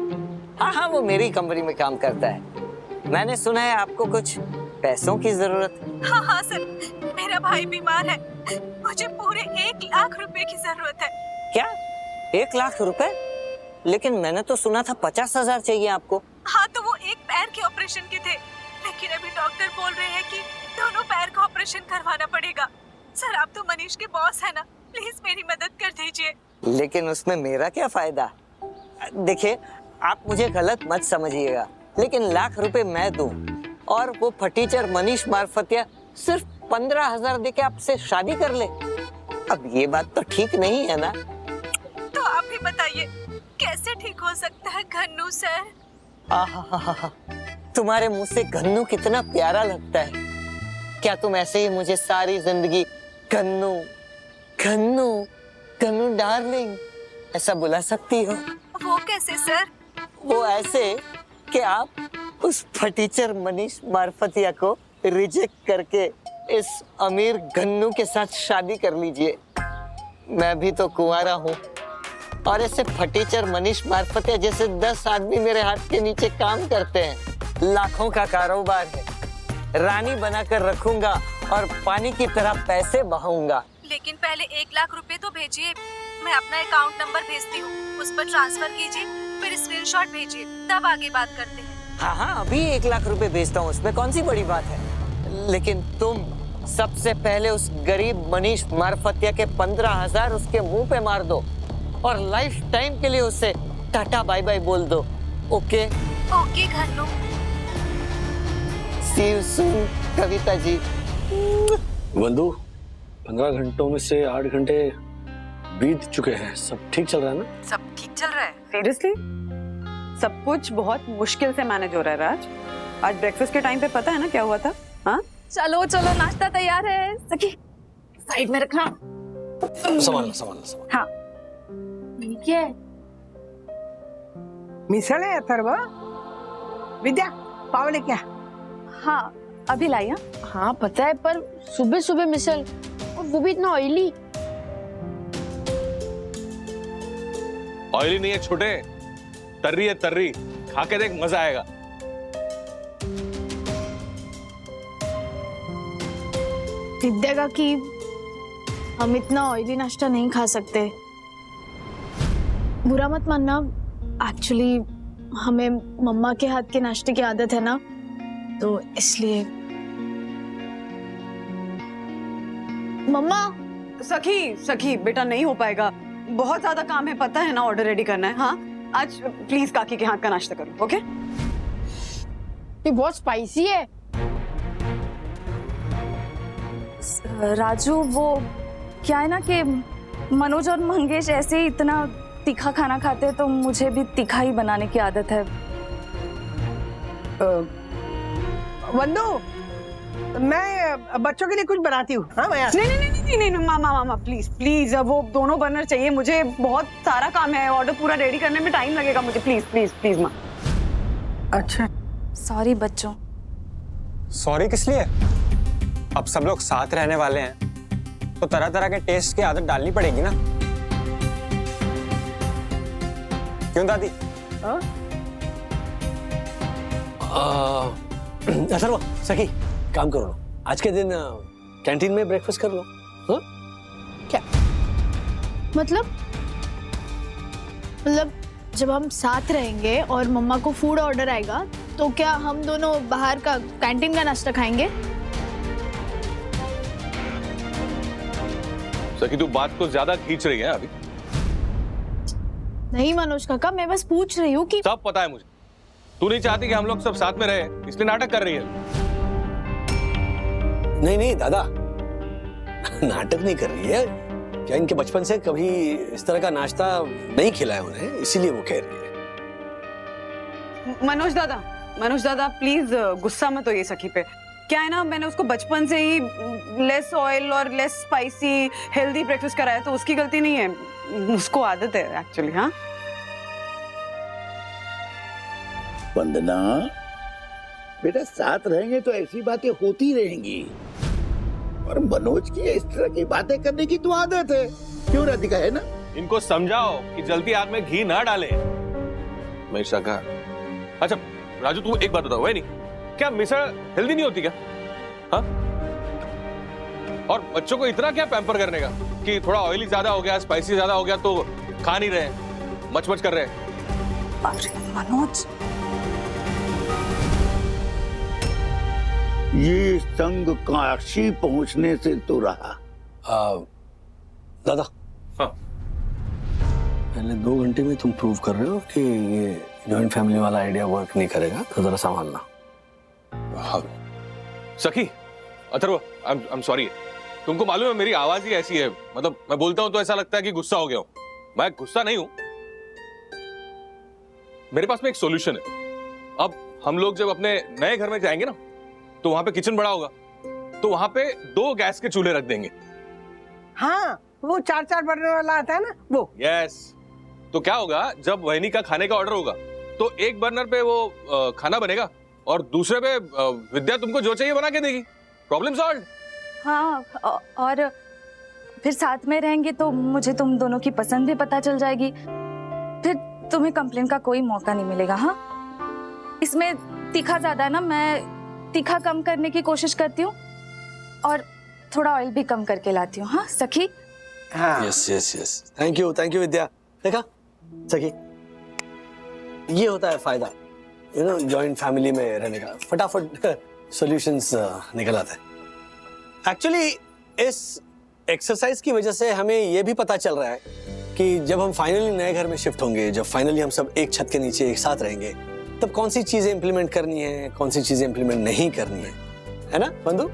हाँ, वो मेरी कंपनी में काम करता है। मैंने सुना है आपको कुछ पैसों की जरूरत है। हाँ सर, मेरा भाई बीमार है, मुझे पूरे 1 लाख रुपए की जरूरत है। क्या 1 लाख रुपए? लेकिन मैंने तो सुना था 50,000 चाहिए आपको। हाँ, तो वो एक पैर के ऑपरेशन के थे, लेकिन अभी डॉक्टर बोल रहे हैं कि दोनों पैर का ऑपरेशन करवाना पड़ेगा। सर, आप तो मनीष के बॉस है ना, प्लीज मेरी मदद कर दीजिए। लेकिन उसमें मेरा क्या फायदा? देखिए, आप मुझे गलत मत समझिएगा, लेकिन लाख रुपए मैं दूं और वो फटीचर मनीष मारफतिया सिर्फ 15,000 देके आपसे शादी कर ले, अब ये बात तो ठीक नहीं है ना? तो आप ही बताइए, कैसे ठीक हो सकता है घन्नू सर? आहा, तुम्हारे मुंह से घन्नू कितना प्यारा लगता है। क्या तुम ऐसे ही मुझे सारी जिंदगी घन्नू घन्नू घन्नू डार्लिंग ऐसा बुला सकती हो? वो कैसे सर? वो ऐसे कि आप उस फटीचर मनीष मारफतिया को रिजेक्ट करके इस अमीर घन्नू के साथ शादी कर लीजिए। मैं भी तो कुंवारा हूँ और ऐसे फटीचर मनीष मारफतिया जैसे 10 आदमी मेरे हाथ के नीचे काम करते हैं। लाखों का कारोबार है, रानी बनाकर रखूंगा और पानी की तरह पैसे बहाऊंगा। लेकिन पहले 1 लाख रुपए तो भेजिए, मैं अपना अकाउंट नंबर भेजती हूँ, उस पर ट्रांसफर कीजिए, फिर स्क्रीनशॉट भेजिए, तब आगे बात करते हैं। हाँ, अभी 1 लाख रुपए भेजता हूँ, उसमें कौन सी बड़ी बात है। लेकिन तुम सबसे पहले उस गरीब मनीष मारफतिया के 15,000 उसके मुंह पे मार दो और लाइफ टाइम के लिए उसे टाटा बाय बाय बोल दो। Okay? Okay Ghannu. See you soon Kavita ji. Vandu, 15 घंटों में से 8 घंटे बीत चुके हैं। सब ठीक चल रहा है ना? सब ठीक चल रहा है। सीरियसली सब कुछ बहुत मुश्किल से मैनेज हो रहा है राज। आज ब्रेकफास्ट के टाइम पे पता है ना क्या हुआ था? हाँ, चलो नाश्ता तैयार है। सखी, साइड में रखना। संभालना। हाँ, क्या है? मिसल है अथर्व। विद्या, पाव ले क्या? हाँ, अभी लाइया। हाँ पता है, पर सुबह सुबह मिसल, और वो भी इतना ऑयली। ऑयली नहीं है छोटे, तर्री है तर्री, खा के देख, मजा आएगा। विद्या का कि हम इतना ऑयली नाश्ता नहीं खा सकते। बुरा मत मानना, एक्चुअली हमें मम्मा के हाथ के नाश्ते की आदत है ना, तो इसलिए। मम्मा। सखी बेटा नहीं हो पाएगा, बहुत ज्यादा काम है, पता है ना, ऑर्डर रेडी करना है। हाँ, आज प्लीज काकी के हाथ का नाश्ता करो। ओके? ये बहुत स्पाइसी है। राजू, वो क्या है ना कि मनोज और मंगेश ऐसे ही इतना तीखा खाना खाते हैं, तो मुझे भी तीखा ही बनाने की आदत है। वंदू, मैं बच्चों के लिए कुछ बनाती हूँ। हाँ, नहीं, मामा प्लीज, वो दोनों बर्नर चाहिए मुझे, बहुत सारा काम है, ऑर्डर पूरा रेडी करने में टाइम लगेगा मुझे। प्लीज माँ। अच्छा, सॉरी बच्चों। सॉरी किस लिए? अब सब लोग साथ रहने वाले हैं तो तरह तरह के टेस्ट की आदत डालनी पड़ेगी ना। क्यों दादी? अथर्व, सखी, काम करो ना, आज के दिन कैंटीन में ब्रेकफास्ट कर लो। हाँ? क्या मतलब जब हम साथ रहेंगे और मम्मा को फूड ऑर्डर आएगा तो क्या हम दोनों बाहर का कैंटीन का नाश्ता खाएंगे? सखी तू बात को ज्यादा खींच रही है अभी। नहीं मनोज काका, मैं बस पूछ रही हूँ कि सब पता है मुझे, तू नहीं चाहती कि हम लोग सब साथ में रहे, इसलिए नाटक कर रही है। नहीं नहीं दादा, नाटक नहीं कर रही है। क्या इनके बचपन से कभी इस तरह का नाश्ता नहीं खिलाया उन्हें, इसीलिए वो कह रही है। मनोज दादा प्लीज गुस्सा मत होइए सखी पे। क्या है ना, मैंने उसको बचपन से ही लेस ऑयल और लेस स्पाइसी हेल्दी ब्रेकफास्ट कराया, तो उसकी गलती नहीं है, उसको आदत है एक्चुअली। हाँ वंदना बेटा, साथ रहेंगे तो ऐसी बातें होती रहेंगी, और मनोज की इस तरह की बातें करने की तो आदत है। क्यों राधिका, है ना? इनको समझाओ कि जलती आग में घी ना डाले। मैं शाका। अच्छा राजू, तू एक बात बताओ, है नहीं क्या मिसळ हेल्दी नहीं होती क्या? हाँ? और बच्चों को इतना क्या पैम्पर करने का कि थोड़ा ऑयली ज्यादा हो गया, स्पाइसी ज्यादा हो गया तो खा नहीं रहे, मच कर रहे। मनोज, ये संग काशी पहुंचने से तो रहा। दादा, हाँ। पहले 2 घंटे में तुम प्रूव कर रहे हो कि ये जॉइंट फैमिली वाला आइडिया वर्क नहीं करेगा, तो जरा संभालना। हाँ। सखी, अथर्व, आई एम सॉरी। तुमको मालूम है मेरी आवाज ही ऐसी है, मतलब मैं बोलता हूं तो ऐसा लगता है कि गुस्सा हो गया हूं। मैं गुस्सा नहीं हूं, मेरे पास में एक सॉल्यूशन है। अब हम लोग जब अपने नए घर में जाएंगे ना, तो वहां पे किचन बड़ा होगा, तो वहां पे 2 गैस के चूल्हे रख देंगे। हाँ, वो 4-4 बर्नर वाला आता है ना, वो। यस। तो क्या होगा, जब वहनी का खाने का ऑर्डर होगा तो एक बर्नर पे वो खाना बनेगा और दूसरे पे विद्या तुमको जो चाहिए बना के देगी। Problem solve. हाँ, और फिर साथ में रहेंगे तो मुझे तुम दोनों की पसंद भी पता चल जाएगी, फिर तुम्हें कंप्लेन का कोई मौका नहीं मिलेगा। हाँ, इसमें तीखा ज्यादा है ना, मैं तीखा कम करने की कोशिश करती हूँ और थोड़ा ऑयल भी कम करके लाती हूँ। हाँ सखी? हाँ। Yes yes yes, thank you Vidya. देखा सखी, ये होता है फायदा जॉइंट फैमिली में रहने का, फटाफट सॉल्यूशंस निकल आते हैं। एक्चुअली इस एक्सरसाइज की वजह से हमें ये भी पता चल रहा है कि जब हम फाइनली नए घर में शिफ्ट होंगे, जब फाइनली हम सब एक छत के नीचे एक साथ रहेंगे, तब कौन सी चीजें इंप्लीमेंट करनी है, कौन सी चीजें इंप्लीमेंट नहीं करनी है ना बंधु?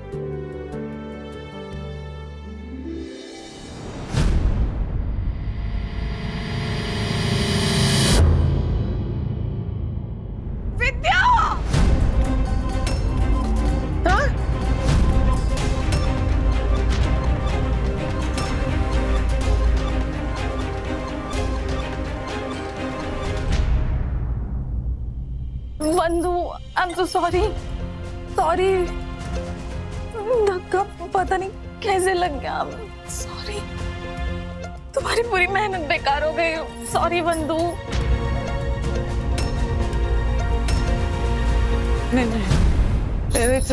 विद्या! बंधु, आई एम सो सॉरी। धक्का पता नहीं कैसे लग गया। सॉरी, तुम्हारी पूरी मेहनत बेकार हो गई। सॉरी बंधु। नहीं,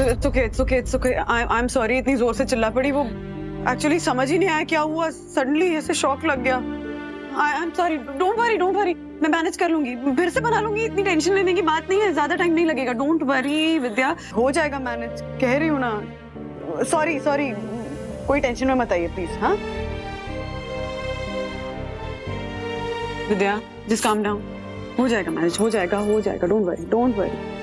it's okay. I'm sorry, इतनी जोर से चिल्ला पड़ी, वो एक्चुअली समझ ही नहीं आया क्या हुआ, सडनली ऐसे शॉक लग गया। I'm sorry, don't worry, मैं मैनेज कर लूंगी, फिर से बना लूंगी, इतनी टेंशन लेने की बात नहीं है, ज्यादा टाइम नहीं लगेगा। डोंट वरी विद्या, हो जाएगा मैनेज, कह रही हूँ ना। सॉरी, कोई टेंशन में मत आइए प्लीज। हाँ विद्या, जस्ट काम डाउन, हो जाएगा मैनेज, हो जाएगा, डोंट वरी।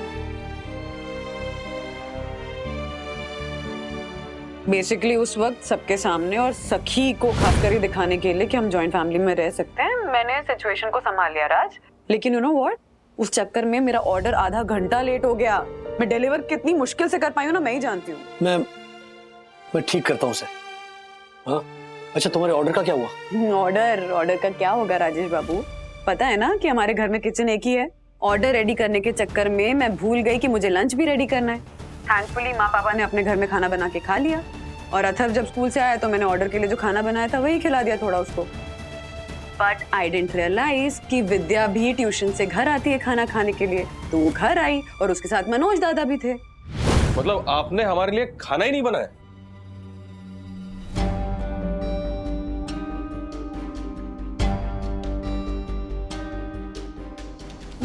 बेसिकली उस वक्त सबके सामने और सखी को खासकर ही दिखाने के लिए कि हम जॉइंट फैमिली में रह सकते हैं, मैंने सिचुएशन को संभाल लिया राज। लेकिन यू नो व्हाट, उस चक्कर में मेरा ऑर्डर आधा घंटा लेट हो गया। मैं डिलीवर कितनी मुश्किल से कर पाई हूँ ना, मैं ही जानती हूँ। मैं ठीक करता हूँ उसे। हाँ, अच्छा तुम्हारे ऑर्डर का क्या हुआ? ऑर्डर का क्या होगा राजेश बाबू, पता है ना कि हमारे घर में किचन एक ही है। ऑर्डर रेडी करने के चक्कर में मैं भूल गई कि मुझे लंच भी रेडी करना है। थैंकफुली माँ पापा ने अपने घर में खाना बना के खा लिया, और अथर्व जब स्कूल से आया तो मैंने ऑर्डर के लिए जो खाना बनाया था वही खिला दिया थोड़ा उसको। बट आई डेंट रियलाइज कि विद्या भी ट्यूशन से घर आती है खाना खाने के लिए, तो वो घर आई और उसके साथ मनोज दादा भी थे। मतलब आपने हमारे लिए खाना ही नहीं बनाया?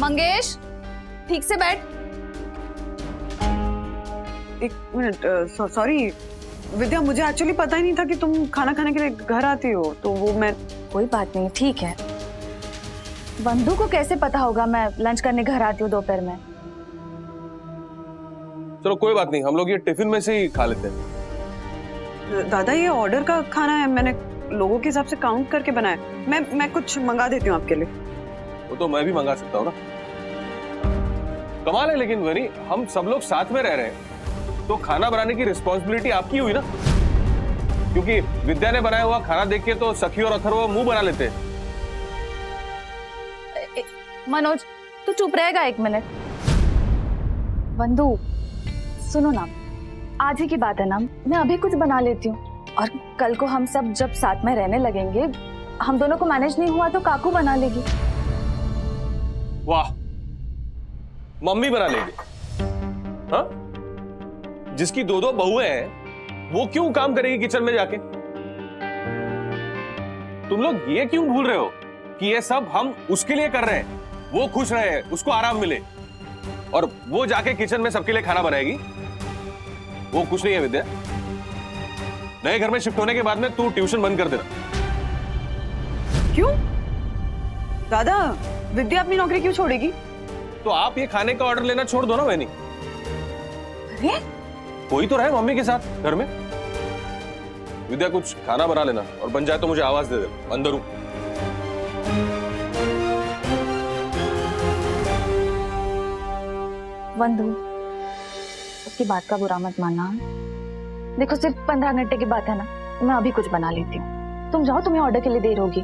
मंगेश, ठीक से बैठ। एक मिनट, सॉरी विद्या, मुझे एक्चुअली पता ही नहीं था कि तुम खाना खाने के लिए घर आती हो, तो वो मैं। कोई बात नहीं, ठीक है। बंधु को कैसे पता होगा मैं लंच करने घर आती हूँ दोपहर में? चलो कोई बात नहीं, हम लोग ये टिफिन में से ही खा लेते हैं। दादा ये ऑर्डर का खाना है, मैंने लोगों के हिसाब से काउंट करके बनाया। मैं कुछ मंगा देती हूँ आपके लिए। वो तो मैं भी मंगा सकता हूँ ना। कमाल है लेकिन वनी, हम सब लोग साथ में रह रहे हैं तो खाना बनाने की रिस्पॉन्सिबिलिटी आपकी हुई ना, क्योंकि विद्या ने बनाया हुआ खाना देख के तो सखी और अथर्व मुंह बना लेते हैं। मनोज, तू चुप रहेगा एक मिनट? बंधु सुनो ना, आज ही की बात है ना, मैं अभी कुछ बना लेती हूँ और कल को हम सब जब साथ में रहने लगेंगे, हम दोनों को मैनेज नहीं हुआ तो काकू बना लेगी। वाह, मम्मी बना लेगी? हाँ, जिसकी दो दो बहुएं हैं वो क्यों काम करेगी किचन में जाके? तुम लोग ये क्यों भूल रहे हो कि ये सब हम उसके लिए कर रहे हैं, वो खुश रहे, उसको आराम मिले, और वो जाके किचन में सबके लिए खाना बनाएगी? वो कुछ नहीं है विद्या। नए घर में शिफ्ट होने के बाद में तू ट्यूशन बंद कर देना। क्यों दादा, विद्या अपनी नौकरी क्यों छोड़ेगी? तो आप ये खाने का ऑर्डर लेना छोड़ दो ना वैनी। अरे कोई तो रहे मम्मी के साथ घर में। विद्या कुछ खाना बना लेना, और बन जाए तो मुझे आवाज दे दे, अंदर हूं। बंधु, उसकी बात का बुरा मत मानना। देखो सिर्फ 15 घंटे की बात है ना, मैं अभी कुछ बना लेती हूँ। तुम जाओ, तुम्हें ऑर्डर के लिए देर होगी।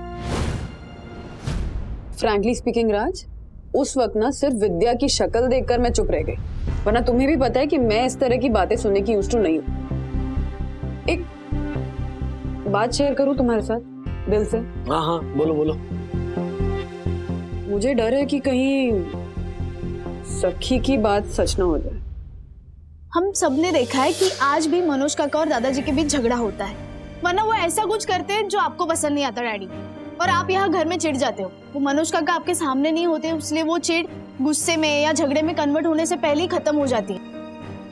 फ्रैंकली स्पीकिंग राज, उस वक्त ना सिर्फ विद्या की शक्ल देखकर मैं चुप रह गई, वरना तुम्हें भी पता है कि मैं इस तरह की बातें सुनने की यूज्ड टू नहीं हूँ। एक बात शेयर करूं तुम्हारे साथ दिल से? हाँ हाँ, बोलो बोलो। मुझे डर है कि कहीं सखी की बात सच ना हो जाए। हम सबने देखा है कि आज भी मनोज काका और दादाजी के बीच झगड़ा होता है, वरना वो ऐसा कुछ करते हैं जो आपको पसंद नहीं आता डैडी, और आप यहाँ घर में चिढ़ जाते हो। वो मनोज काका आपके सामने नहीं होते, इसलिए वो चिढ़ गुस्से में या झगड़े में कन्वर्ट होने से पहले ही खत्म हो जाती है।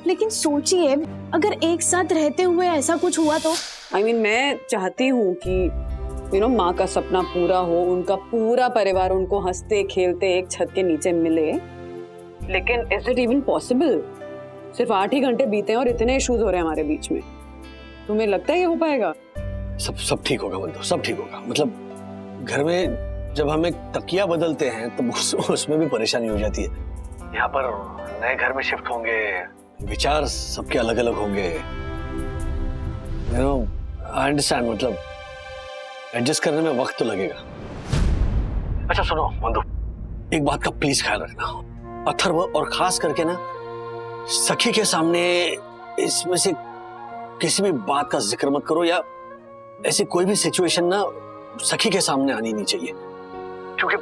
लेकिन सोचिए, अगर एक साथ रहते हुए ऐसा कुछ हुआ तो? मैं चाहती हूँ कि माँ का सपना पूरा हो, उनका पूरा परिवार उनको हंसते खेलते एक छत के नीचे मिले, लेकिन इज इट इवन पॉसिबल? सिर्फ 8 ही घंटे बीते हैं और इतने इश्यूज हो रहे हैं हमारे बीच में। तुम्हें लगता है ये हो पाएगा? सब ठीक होगा बंधु, सब ठीक होगा। मतलब घर में जब हम एक तकिया बदलते हैं तो उसमें भी परेशानी हो जाती है। यहाँ पर नए घर में शिफ्ट होंगे, विचार सबके अलग अलग होंगे। आई अंडरस्टैंड, मतलब एडजस्ट करने में वक्त तो लगेगा। अच्छा सुनो बंधु, एक बात का प्लीज ख्याल रखना, अथर्व और खास करके ना सखी के सामने इसमें से किसी भी बात का जिक्र मत करो, या ऐसी कोई भी सिचुएशन ना सखी के सामने आनी नहीं चाहिए, क्योंकि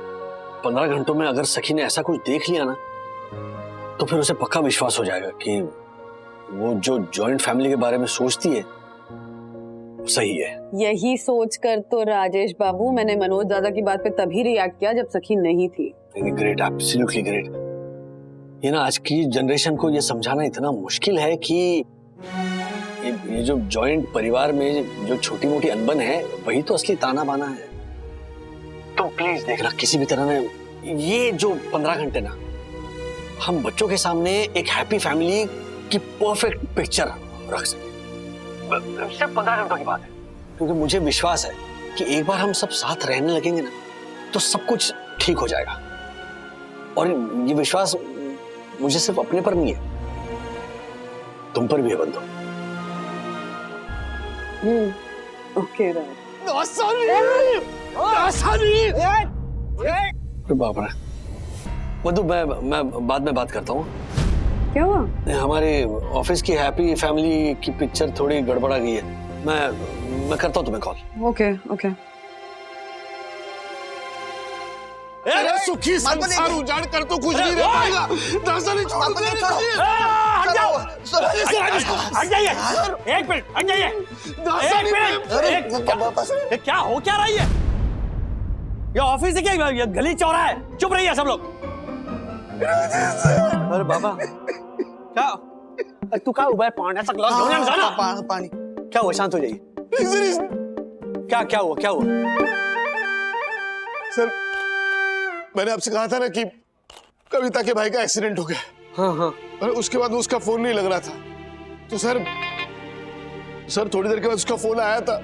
15 घंटों में अगर सखी ने ऐसा कुछ देख लिया ना तो फिर उसे पक्का विश्वास हो जाएगा कि वो जो जॉइंट फैमिली के बारे में सोचती है सही है। यही सोचकर तो राजेश बाबू मैंने मनोज दादा की बात पे तभी रिएक्ट किया जब सखी नहीं थी। Great, absolutely great. ये ना आज की जनरेशन को ये समझाना इतना मुश्किल है कि ये जो जॉइंट परिवार में जो छोटी मोटी अनबन है वही तो असली ताना बाना है। तो प्लीज देखना किसी भी तरह ना ये जो 15 घंटे ना हम बच्चों के सामने एक हैप्पी फैमिली की परफेक्ट पिक्चर रख सके। सिर्फ 15 घंटों की बात है, क्योंकि मुझे विश्वास है कि एक बार हम सब साथ रहने लगेंगे ना तो सब कुछ ठीक हो जाएगा। और ये विश्वास मुझे सिर्फ अपने पर नहीं है, तुम पर भी है बंधु। ओके बाप रे बंधु, मैं बाद में बात करता हूँ। क्या हुआ? हमारे ऑफिस की हैप्पी फैमिली की पिक्चर थोड़ी गड़बड़ा गई है, मैं करता हूँ तुम्हें कॉल। Okay okay. सुखी संसार उजाड़ कर तो कुछ नहीं रह पाएगा। दासानी छोड़ दे। हट जाओ, हट जाइए, एक मिनट, हट जाइए, एक मिनट। क्या हो क्या रहा है? ये ऑफिस है क्या? ये गली चौराहा है? चुप रहिए सब लोग। अरे बाबा, क्या तू क्या हुआ है? पानी सा ग्लास ढूंढने में जाना। पानी क्या हुआ? शांत हो जाइए। क्या हुआ? क्या हुआ? सर, मैंने आपसे कहा था ना कि कविता के भाई का एक्सीडेंट हो गया। हाँ हाँ। और उसके बाद उसका फोन नहीं लग रहा था, तो सर थोड़ी देर के बाद उसका फोन आया था।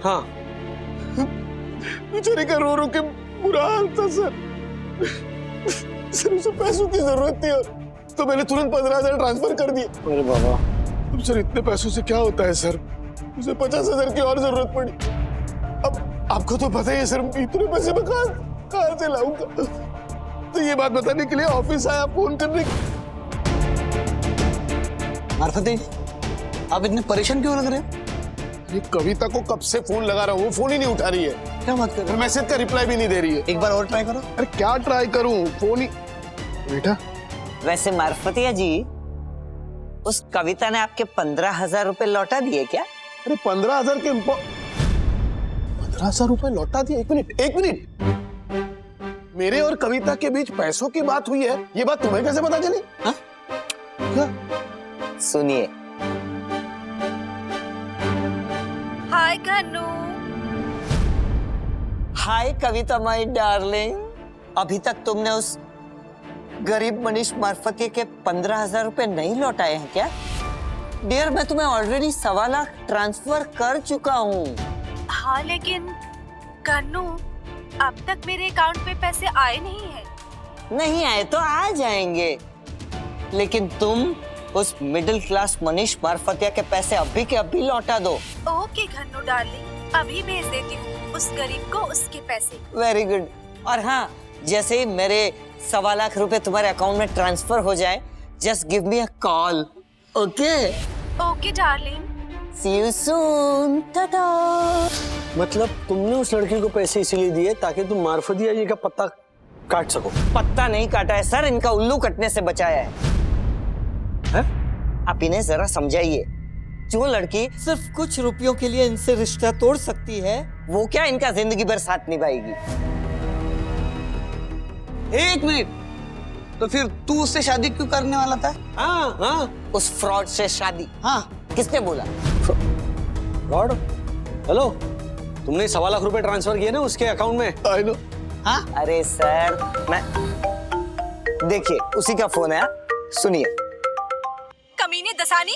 हाँ। बेचारे का रो रो के बुरा हाल था सर। सर उसे पैसों की जरूरत थी, और तो मैंने तुरंत 15,000 ट्रांसफर कर दिए। अरे बाबा। अब सर इतने पैसों से क्या होता है सर? उसे 50,000 की और जरूरत पड़ी। अब आपको तो पता ही है सर, इतने पैसे मैं कहाँ से लाऊंगा? तो ये बात बताने के लिए ऑफिस आया, फोन करने। मार्फते, आप इतने परेशान क्यों लग रहे हैं? ये कविता को कब से फोन लगा रहा हूँ, वो फोन ही नहीं उठा रही है। क्या बात कर रहे और मैसेज का रिप्लाई भी नहीं दे रही है। एक बार और ट्राई करो। अरे क्या ट्राई करूं, फोन ही। बेटा, वैसे मार्फतिया जी, उस कविता ने आपके 15,000 रुपए लौटा दिए क्या? अरे 15,000 के 15,000 रुपए लौटा दिए? एक मिनट। मेरे और कविता के बीच पैसों की बात हुई है, ये बात तुम्हें कैसे पता चली? हाँ? क्या? सुनिए। हाय कन्नू। हाय कविता माय डार्लिंग, अभी तक तुमने उस गरीब मनीष मार्फतिया के 15,000 रुपए नहीं लौटाए हैं क्या? डियर, मैं तुम्हें ऑलरेडी 1.25 लाख ट्रांसफर कर चुका हूँ। हाँ लेकिन कन्नू, अब तक मेरे अकाउंट में पैसे आए नहीं हैं। नहीं आए तो आ जाएंगे, लेकिन तुम उस मिडिल क्लास मनीष मार्फतिया के पैसे अभी के अभी लौटा दो। ओके कन्नू डार्लिंग, अभी भेज देती हूँ उस गरीब को उसके पैसे। Very good. और हाँ, जैसे ही मेरे 1.25 लाख रुपए तुम्हारे अकाउंट में ट्रांसफर हो जाए, just give me a call. Okay? Okay darling. See you soon. Tata. मतलब तुमने उस लड़की को पैसे इसीलिए दिए ताकि तुम मार्फतिया जी का पत्ता काट सको? पत्ता नहीं काटा है सर, इनका उल्लू कटने से बचाया है। आप इन्हें जरा समझाइए। जो लड़की सिर्फ कुछ रुपयों के लिए इनसे रिश्ता तोड़ सकती है, वो क्या इनका जिंदगी भर साथ निभाएगी? एक मिनट, तो फिर तू उससे शादी क्यों करने वाला था? हाँ हाँ, उस फ्रॉड से शादी? हाँ, किसने बोला? फ्रॉड? हेलो, तुमने 1.25 लाख रुपए ट्रांसफर किए ना उसके अकाउंट में? I know. हाँ? अरे सर, मैं देखिए उसी का फोन है, सुनिए। कमीने दसानी,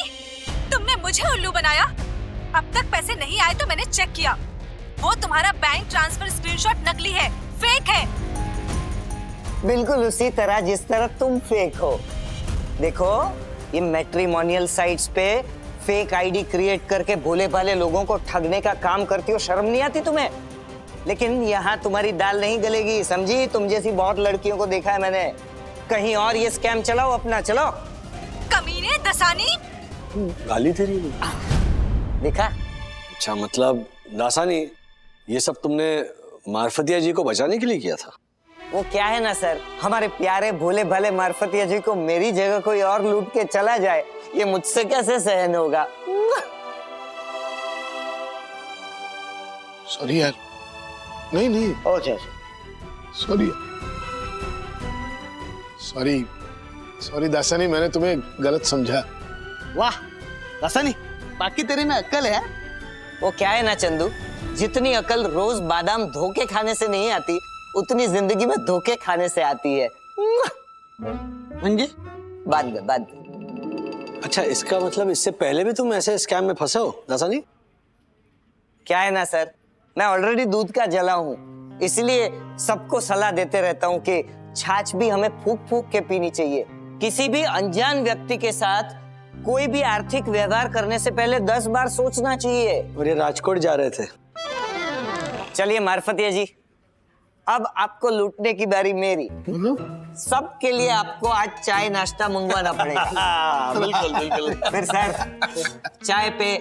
तुमने मुझे उल्लू बनाया। अब तक पैसे नहीं आए तो मैंने चेक किया, वो तुम्हारा बैंक ट्रांसफर स्क्रीनशॉट नकली है, फेक है। बिल्कुल उसी तरह जिस तरह तुम फेक हो। देखो, ये मैट्रिमोनियल साइट्स पे फेक आईडी क्रिएट करके भोले भाले लोगों को ठगने का काम करती हो, शर्म नहीं आती तुम्हें? लेकिन यहाँ तुम्हारी दाल नहीं गलेगी, समझी? तुम जैसी बहुत लड़कियों को देखा है मैंने। कहीं और ये स्कैम चलाओ अपना, चलो। कमीने दसानी। गाली तेरी। देखा? अच्छा, मतलब दासानी, ये सब तुमने मार्फतिया जी को बचाने के लिए किया था? वो क्या है ना सर, हमारे प्यारे भोले भाले मार्फतिया जी को मेरी जगह कोई और लूट के चला जाए, ये मुझसे कैसे सहन होगा? सॉरी यार। नहीं। अच्छा, सॉरी सॉरी दासानी, मैंने तुम्हें गलत समझा। वाह दासानी, बाकी तेरे में अक्ल है। वो क्या है ना चंदू, जितनी अकल रोज बादाम धोके खाने से नहीं आती, उतनी जिंदगी में धोखे खाने से आती है। बाद में। अच्छा, इसका मतलब इससे पहले भी तुम ऐसे स्कैम में फंसे हो दासानी? क्या है ना सर, मैं ऑलरेडी दूध का जला हूँ, इसलिए सबको सलाह देते रहता हूँ कि छाछ भी हमें फूक फूक के पीनी चाहिए। किसी भी अनजान व्यक्ति के साथ कोई भी आर्थिक व्यवहार करने से पहले 10 बार सोचना चाहिए। और ये राजकोट जा रहे थे। चलिए मार्फतिया जी, अब आपको लूटने की बारी मेरी। सबके लिए आपको आज चाय नाश्ता मंगवाना पड़ेगा। बिल्कुल। फिर सर, चाय पे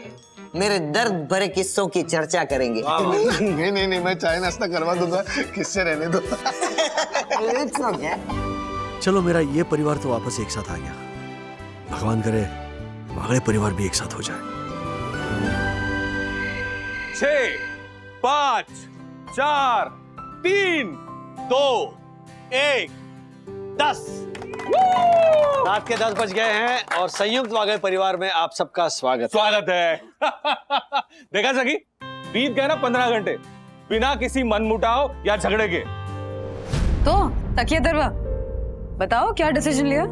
मेरे दर्द भरे किस्सों की चर्चा करेंगे। नहीं, मैं चाय नाश्ता करवा दूंगा, किससे रहने दो। चलो, मेरा ये परिवार तो वापस एक साथ आ गया। भगवान करे हमारे परिवार भी एक साथ हो जाए। 6, 5, 4, 3, 2, 1, 10। रात के 10 बज गए हैं और संयुक्त वागए परिवार में आप सबका स्वागत है। देखा सखी, बीत गए ना 15 घंटे बिना किसी मनमुटाव या झगड़े के। तो तकिया दरवा बताओ क्या डिसीजन लिया?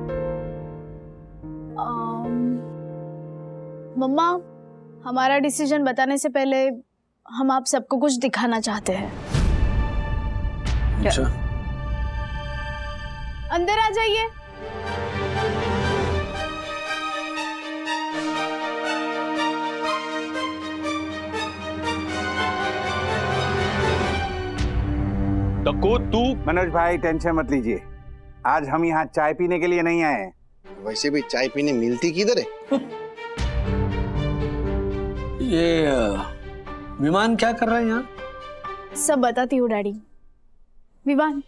मम्मा, हमारा डिसीजन बताने से पहले हम आप सबको कुछ दिखाना चाहते हैं। अच्छा, अंदर आ जाइए। को तू मनोज भाई टेंशन मत लीजिए, आज हम यहाँ चाय पीने के लिए नहीं आए हैं। वैसे भी चाय पीने मिलती किधर है? ये विमान क्या कर रहा है यहाँ? सब बताती हूँ डैडी। विवान,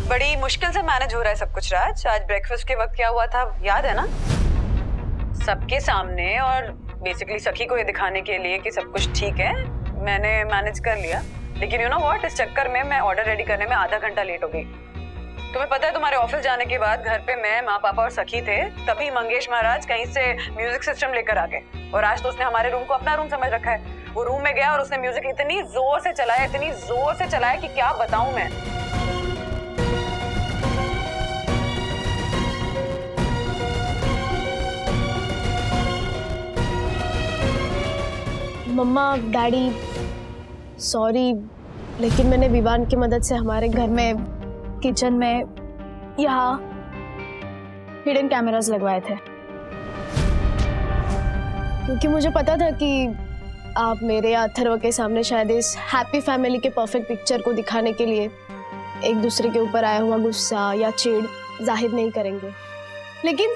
बड़ी मुश्किल से मैनेज हो रहा है सब कुछ राज। आज ब्रेकफास्ट के वक्त क्या हुआ था याद है ना? सबके सामने और बेसिकली सखी को ये दिखाने के लिए कि सब कुछ ठीक है, मैंने मैनेज कर लिया। लेकिन यू नो व्हाट, इस चक्कर में मैं ऑर्डर रेडी करने में आधा घंटा लेट हो गई। तुम्हें पता है तुम्हारे ऑफिस जाने के बाद घर पे मैं, माँ पापा और सखी थे, तभी मंगेश महाराज कहीं से म्यूजिक सिस्टम लेकर आ गए और आज तो उसने हमारे रूम को अपना रूम समझ रखा है। वो रूम में गया और उसने म्यूजिक इतनी जोर से चलाया कि क्या बताऊं मैं। मम्मा, डैडी, सॉरी, लेकिन मैंने विवान की मदद से हमारे घर में, किचन में, यहाँ हिडन कैमरास लगवाए थे, क्योंकि मुझे पता था कि आप मेरे या अथर्व के सामने शायद इस हैप्पी फैमिली के परफेक्ट पिक्चर को दिखाने के लिए एक दूसरे के ऊपर आया हुआ गुस्सा या चिढ़ जाहिर नहीं करेंगे। लेकिन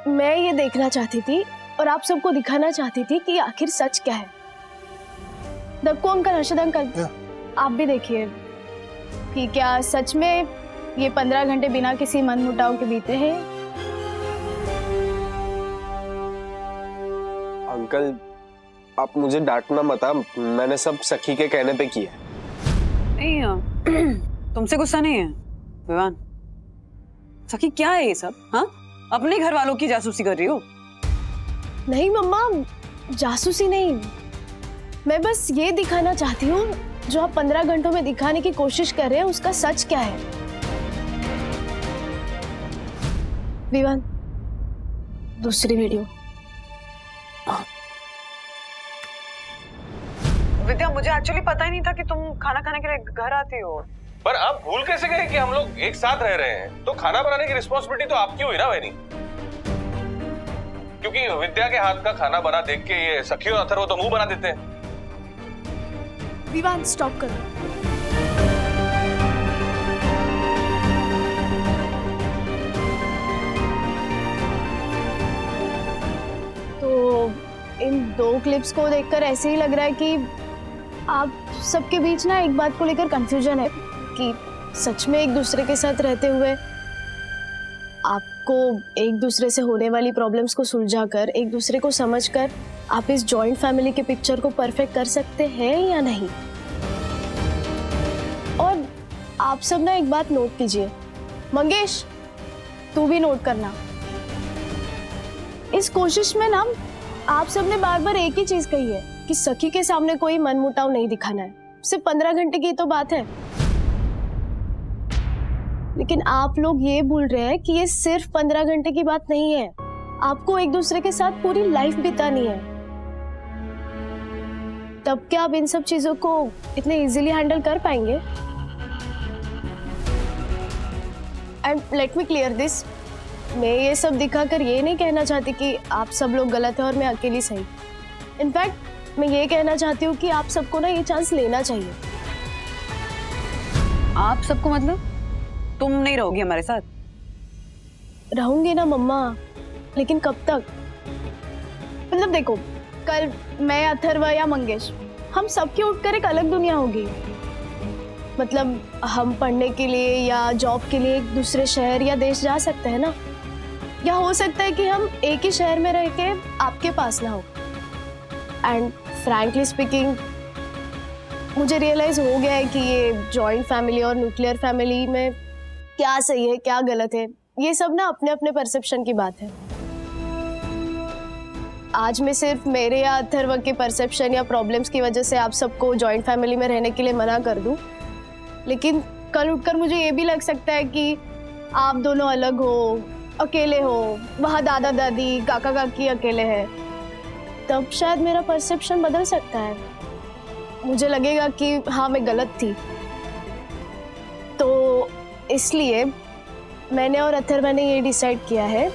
मैं ये देखना चाहती थी और आप सबको दिखाना चाहती थी कि आखिर सच क्या है। दक्कू अंकल, हर्षद अंकल, आप भी देखिए कि क्या सच में ये 15 घंटे बिना किसी मनमुटाव के बीते हैं। अंकल, आप मुझे डांटना मत, मैंने सब सखी के कहने पे किया। नहीं, तुमसे गुस्सा नहीं है विवान। सखी क्या है ये सब? हाँ, अपने घर वालों की जासूसी कर रही हो? नहीं मम्मा, जासूसी नहीं, मैं बस ये दिखाना चाहती हूँ जो आप 15 घंटों में दिखाने की कोशिश कर रहे हैं उसका सच क्या है। विवान, दूसरी वीडियो। विद्या, मुझे एक्चुअली पता ही नहीं था कि तुम खाना खाने के लिए घर आती हो। पर आप भूल कैसे गए कि हम लोग एक साथ रह रहे हैं? तो खाना बनाने की रिस्पॉन्सिबिलिटी तो आपकी हुई ना बहनी, क्योंकि विद्या के हाथ का खाना बना देख के ये सखी और अथर्व तो मुंह बना देते हैं। विवान, स्टॉप करो। तो इन 2 क्लिप्स को देखकर ऐसे ही लग रहा है कि आप सबके बीच ना एक बात को लेकर कंफ्यूजन है कि सच में एक दूसरे के साथ रहते हुए आपको एक दूसरे से होने वाली प्रॉब्लम्स को सुलझाकर, एक दूसरे को समझकर आप इस जॉइंट फैमिली के पिक्चर को परफेक्ट कर सकते हैं या नहीं। और आप सब ना एक बात नोट कीजिए, मंगेश तू भी नोट करना, इस कोशिश में ना आप सब ने बार बार एक ही चीज कही है कि सखी के सामने कोई मनमुटाव नहीं दिखाना है। सिर्फ 15 घंटे की तो बात है, लेकिन आप लोग ये भूल रहे हैं कि ये सिर्फ 15 घंटे की बात नहीं है, आपको एक दूसरे के साथ पूरी लाइफ बितानी है। तब क्या आप इन सब चीजों को इतने इजीली हैंडल कर पाएंगे? And let me clear this, मैं ये सब दिखाकर ये नहीं कहना चाहती कि आप सब लोग गलत हैं और मैं अकेली सही। इनफैक्ट मैं ये कहना चाहती हूँ कि आप सबको ना ये चांस लेना चाहिए। आप सबको मतलब तुम नहीं रहोगी हमारे साथ? रहूंगी ना मम्मा, लेकिन कब तक? मतलब देखो, कल मैं, अथर्व या मंगेश, हम सबकी उठकर एक अलग दुनिया होगी। मतलब हम पढ़ने के लिए या जॉब के लिए एक दूसरे शहर या देश जा सकते हैं ना, या हो सकता है कि हम एक ही शहर में रह के आपके पास ना हो। एंड फ्रैंकली स्पीकिंग, मुझे रियलाइज हो गया है कि ये जॉइंट फैमिली और न्यूक्लियर फैमिली में क्या सही है क्या गलत है, ये सब ना अपने अपने परसेप्शन की बात है। आज मैं सिर्फ मेरे या अथर्व के परसेप्शन या प्रॉब्लम्स की वजह से आप सबको जॉइंट फैमिली में रहने के लिए मना कर दूं, लेकिन कल उठकर मुझे ये भी लग सकता है कि आप दोनों अलग हो, अकेले हो, वहाँ दादा दादी काका काकी अकेले हैं, तब शायद मेरा परसेप्शन बदल सकता है। मुझे लगेगा कि हाँ मैं गलत थी। तो इसलिए मैंने और अथर्व ने ये डिसाइड किया है।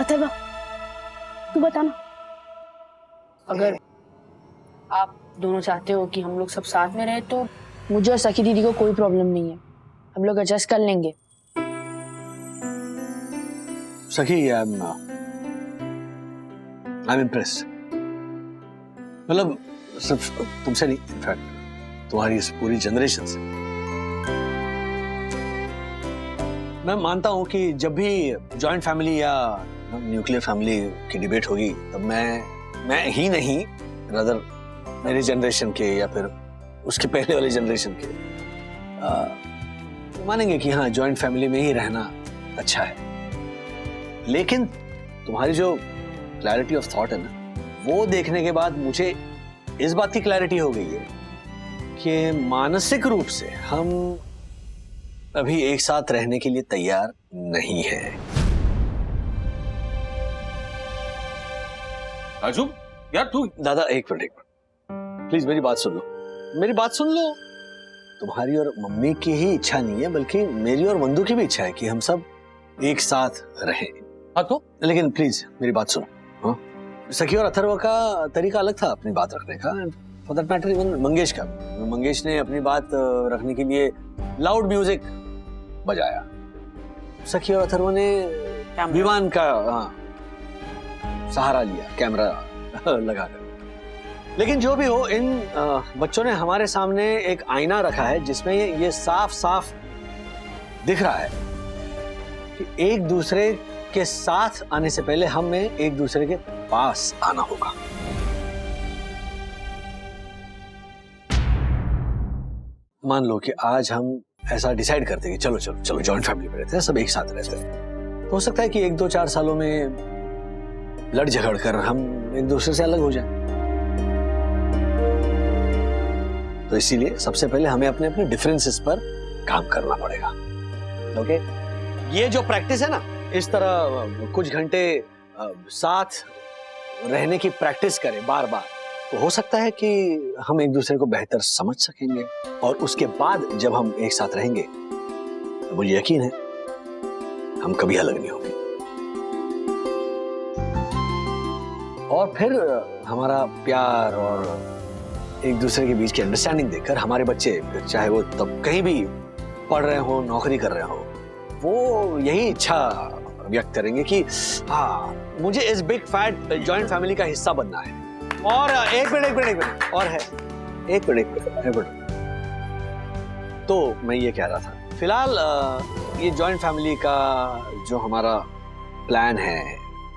अथर्व तू बता ना। अगर आप दोनों चाहते हो कि हम लोग सब साथ में रहे तो मुझे और सखी दीदी को कोई प्रॉब्लम नहीं है, हम लोग एडजस्ट कर लेंगे। सखी, आई एम इम्प्रेस्ड। मतलब सिर्फ तुमसे नहीं, इनफैक्ट तुम्हारी इस पूरी जनरेशन से। मैं मानता हूं कि जब भी जॉइंट फैमिली या न्यूक्लियर फैमिली की डिबेट होगी, तब मैं ही नहीं, रादर मेरे जनरेशन के या फिर उसके पहले वाले जनरेशन के मानेंगे कि हाँ जॉइंट फैमिली में ही रहना अच्छा है। लेकिन तुम्हारी जो क्लैरिटी ऑफ थॉट है ना, वो देखने के बाद मुझे इस बात की क्लैरिटी हो गई है कि मानसिक रूप से हम अभी एक साथ रहने के लिए तैयार नहीं है। राजू यार तू। दादा एक मिनट प्लीज मेरी बात सुन लो, मेरी बात सुन लो। तुम्हारी और मम्मी की ही इच्छा नहीं है, बल्कि मेरी और वंदू की भी इच्छा है कि हम सब एक साथ रहें। हाँ तो लेकिन प्लीज मेरी बात सुनो। हाँ, सखी और अथर्व का तरीका अलग था अपनी बात रखने का, for that matter even Mangesh का। मंगेश ने अपनी बात रखने के लिए लाउड म्यूजिक बजाया, सखी और अथर्व ने विमान का सहारा लिया, कैमरा लगाकर। लेकिन जो भी हो, इन बच्चों ने हमारे सामने एक आईना रखा है जिसमें ये साफ साफ दिख रहा है कि एक दूसरे के साथ आने से पहले हमें एक दूसरे के पास आना होगा। मान लो कि आज हम ऐसा डिसाइड करते हैं कि चलो चलो चलो जॉइंट फैमिली में रहते हैं, सब एक साथ रहते हैं, तो हो सकता है कि 1-2-4 सालों में लड़ झगड़ कर हम एक दूसरे से अलग हो जाएं। तो इसीलिए सबसे पहले हमें अपने अपने डिफरेंसेस पर काम करना पड़ेगा। ओके, ये जो प्रैक्टिस है ना, इस तरह कुछ घंटे साथ रहने की प्रैक्टिस करें बार बार, तो हो सकता है कि हम एक दूसरे को बेहतर समझ सकेंगे, और उसके बाद जब हम एक साथ रहेंगे तो मुझे यकीन है हम कभी अलग नहीं होंगे। और फिर हमारा प्यार और एक दूसरे के बीच की अंडरस्टैंडिंग देखकर हमारे बच्चे, चाहे वो तब कहीं भी पढ़ रहे हो, नौकरी कर रहे हो, वो यही इच्छा व्यक्त करेंगे कि हाँ मुझे इस बिग फैट जॉइंट फैमिली का हिस्सा बनना है। और एक मिनट और है, एक मिनट। तो मैं ये कह रहा था, फिलहाल ये जॉइंट फैमिली का जो हमारा प्लान है,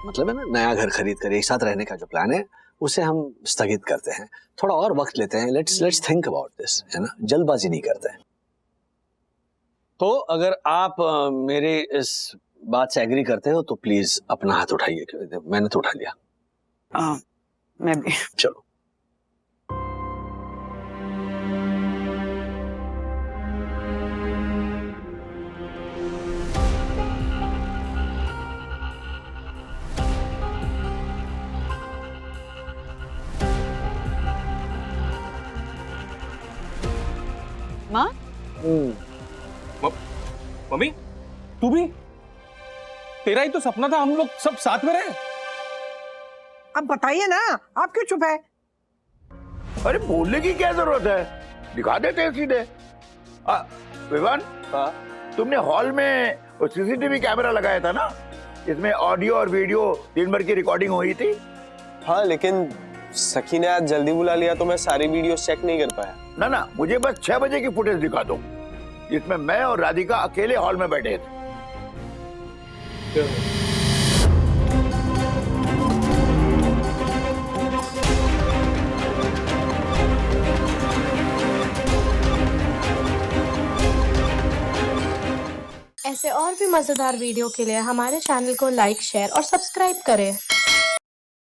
मतलब है ना नया घर खरीद कर एक साथ रहने का जो प्लान है, उसे हम स्थगित करते हैं, थोड़ा और वक्त लेते हैं। लेट्स थिंक अबाउट दिस, है ना, जल्दबाजी नहीं करते हैं। तो अगर आप मेरे इस बात से एग्री करते हो तो प्लीज अपना हाथ उठाइए। मैंने तो उठा लिया। मैं भी। चलो। माँ? मम्मी तू भी? तेरा ही तो सपना था हम लोग सब साथ में रहे। अब बताइए ना, आप क्यों चुप है? अरे बोलने की क्या जरूरत है, दिखा देते हैं सीधे। विवान, तुमने हॉल में वो सीसीटीवी कैमरा लगाया था ना, इसमें ऑडियो और वीडियो दिन भर की रिकॉर्डिंग हुई थी। हाँ, लेकिन सखी ने आज जल्दी बुला लिया तो मैं सारी वीडियो चेक नहीं कर पाया। ना ना, मुझे बस 6 बजे की फुटेज दिखा दो, जिसमें मैं और राधिका अकेले हॉल में बैठे थे। ऐसे और भी मजेदार वीडियो के लिए हमारे चैनल को लाइक, शेयर और सब्सक्राइब करें।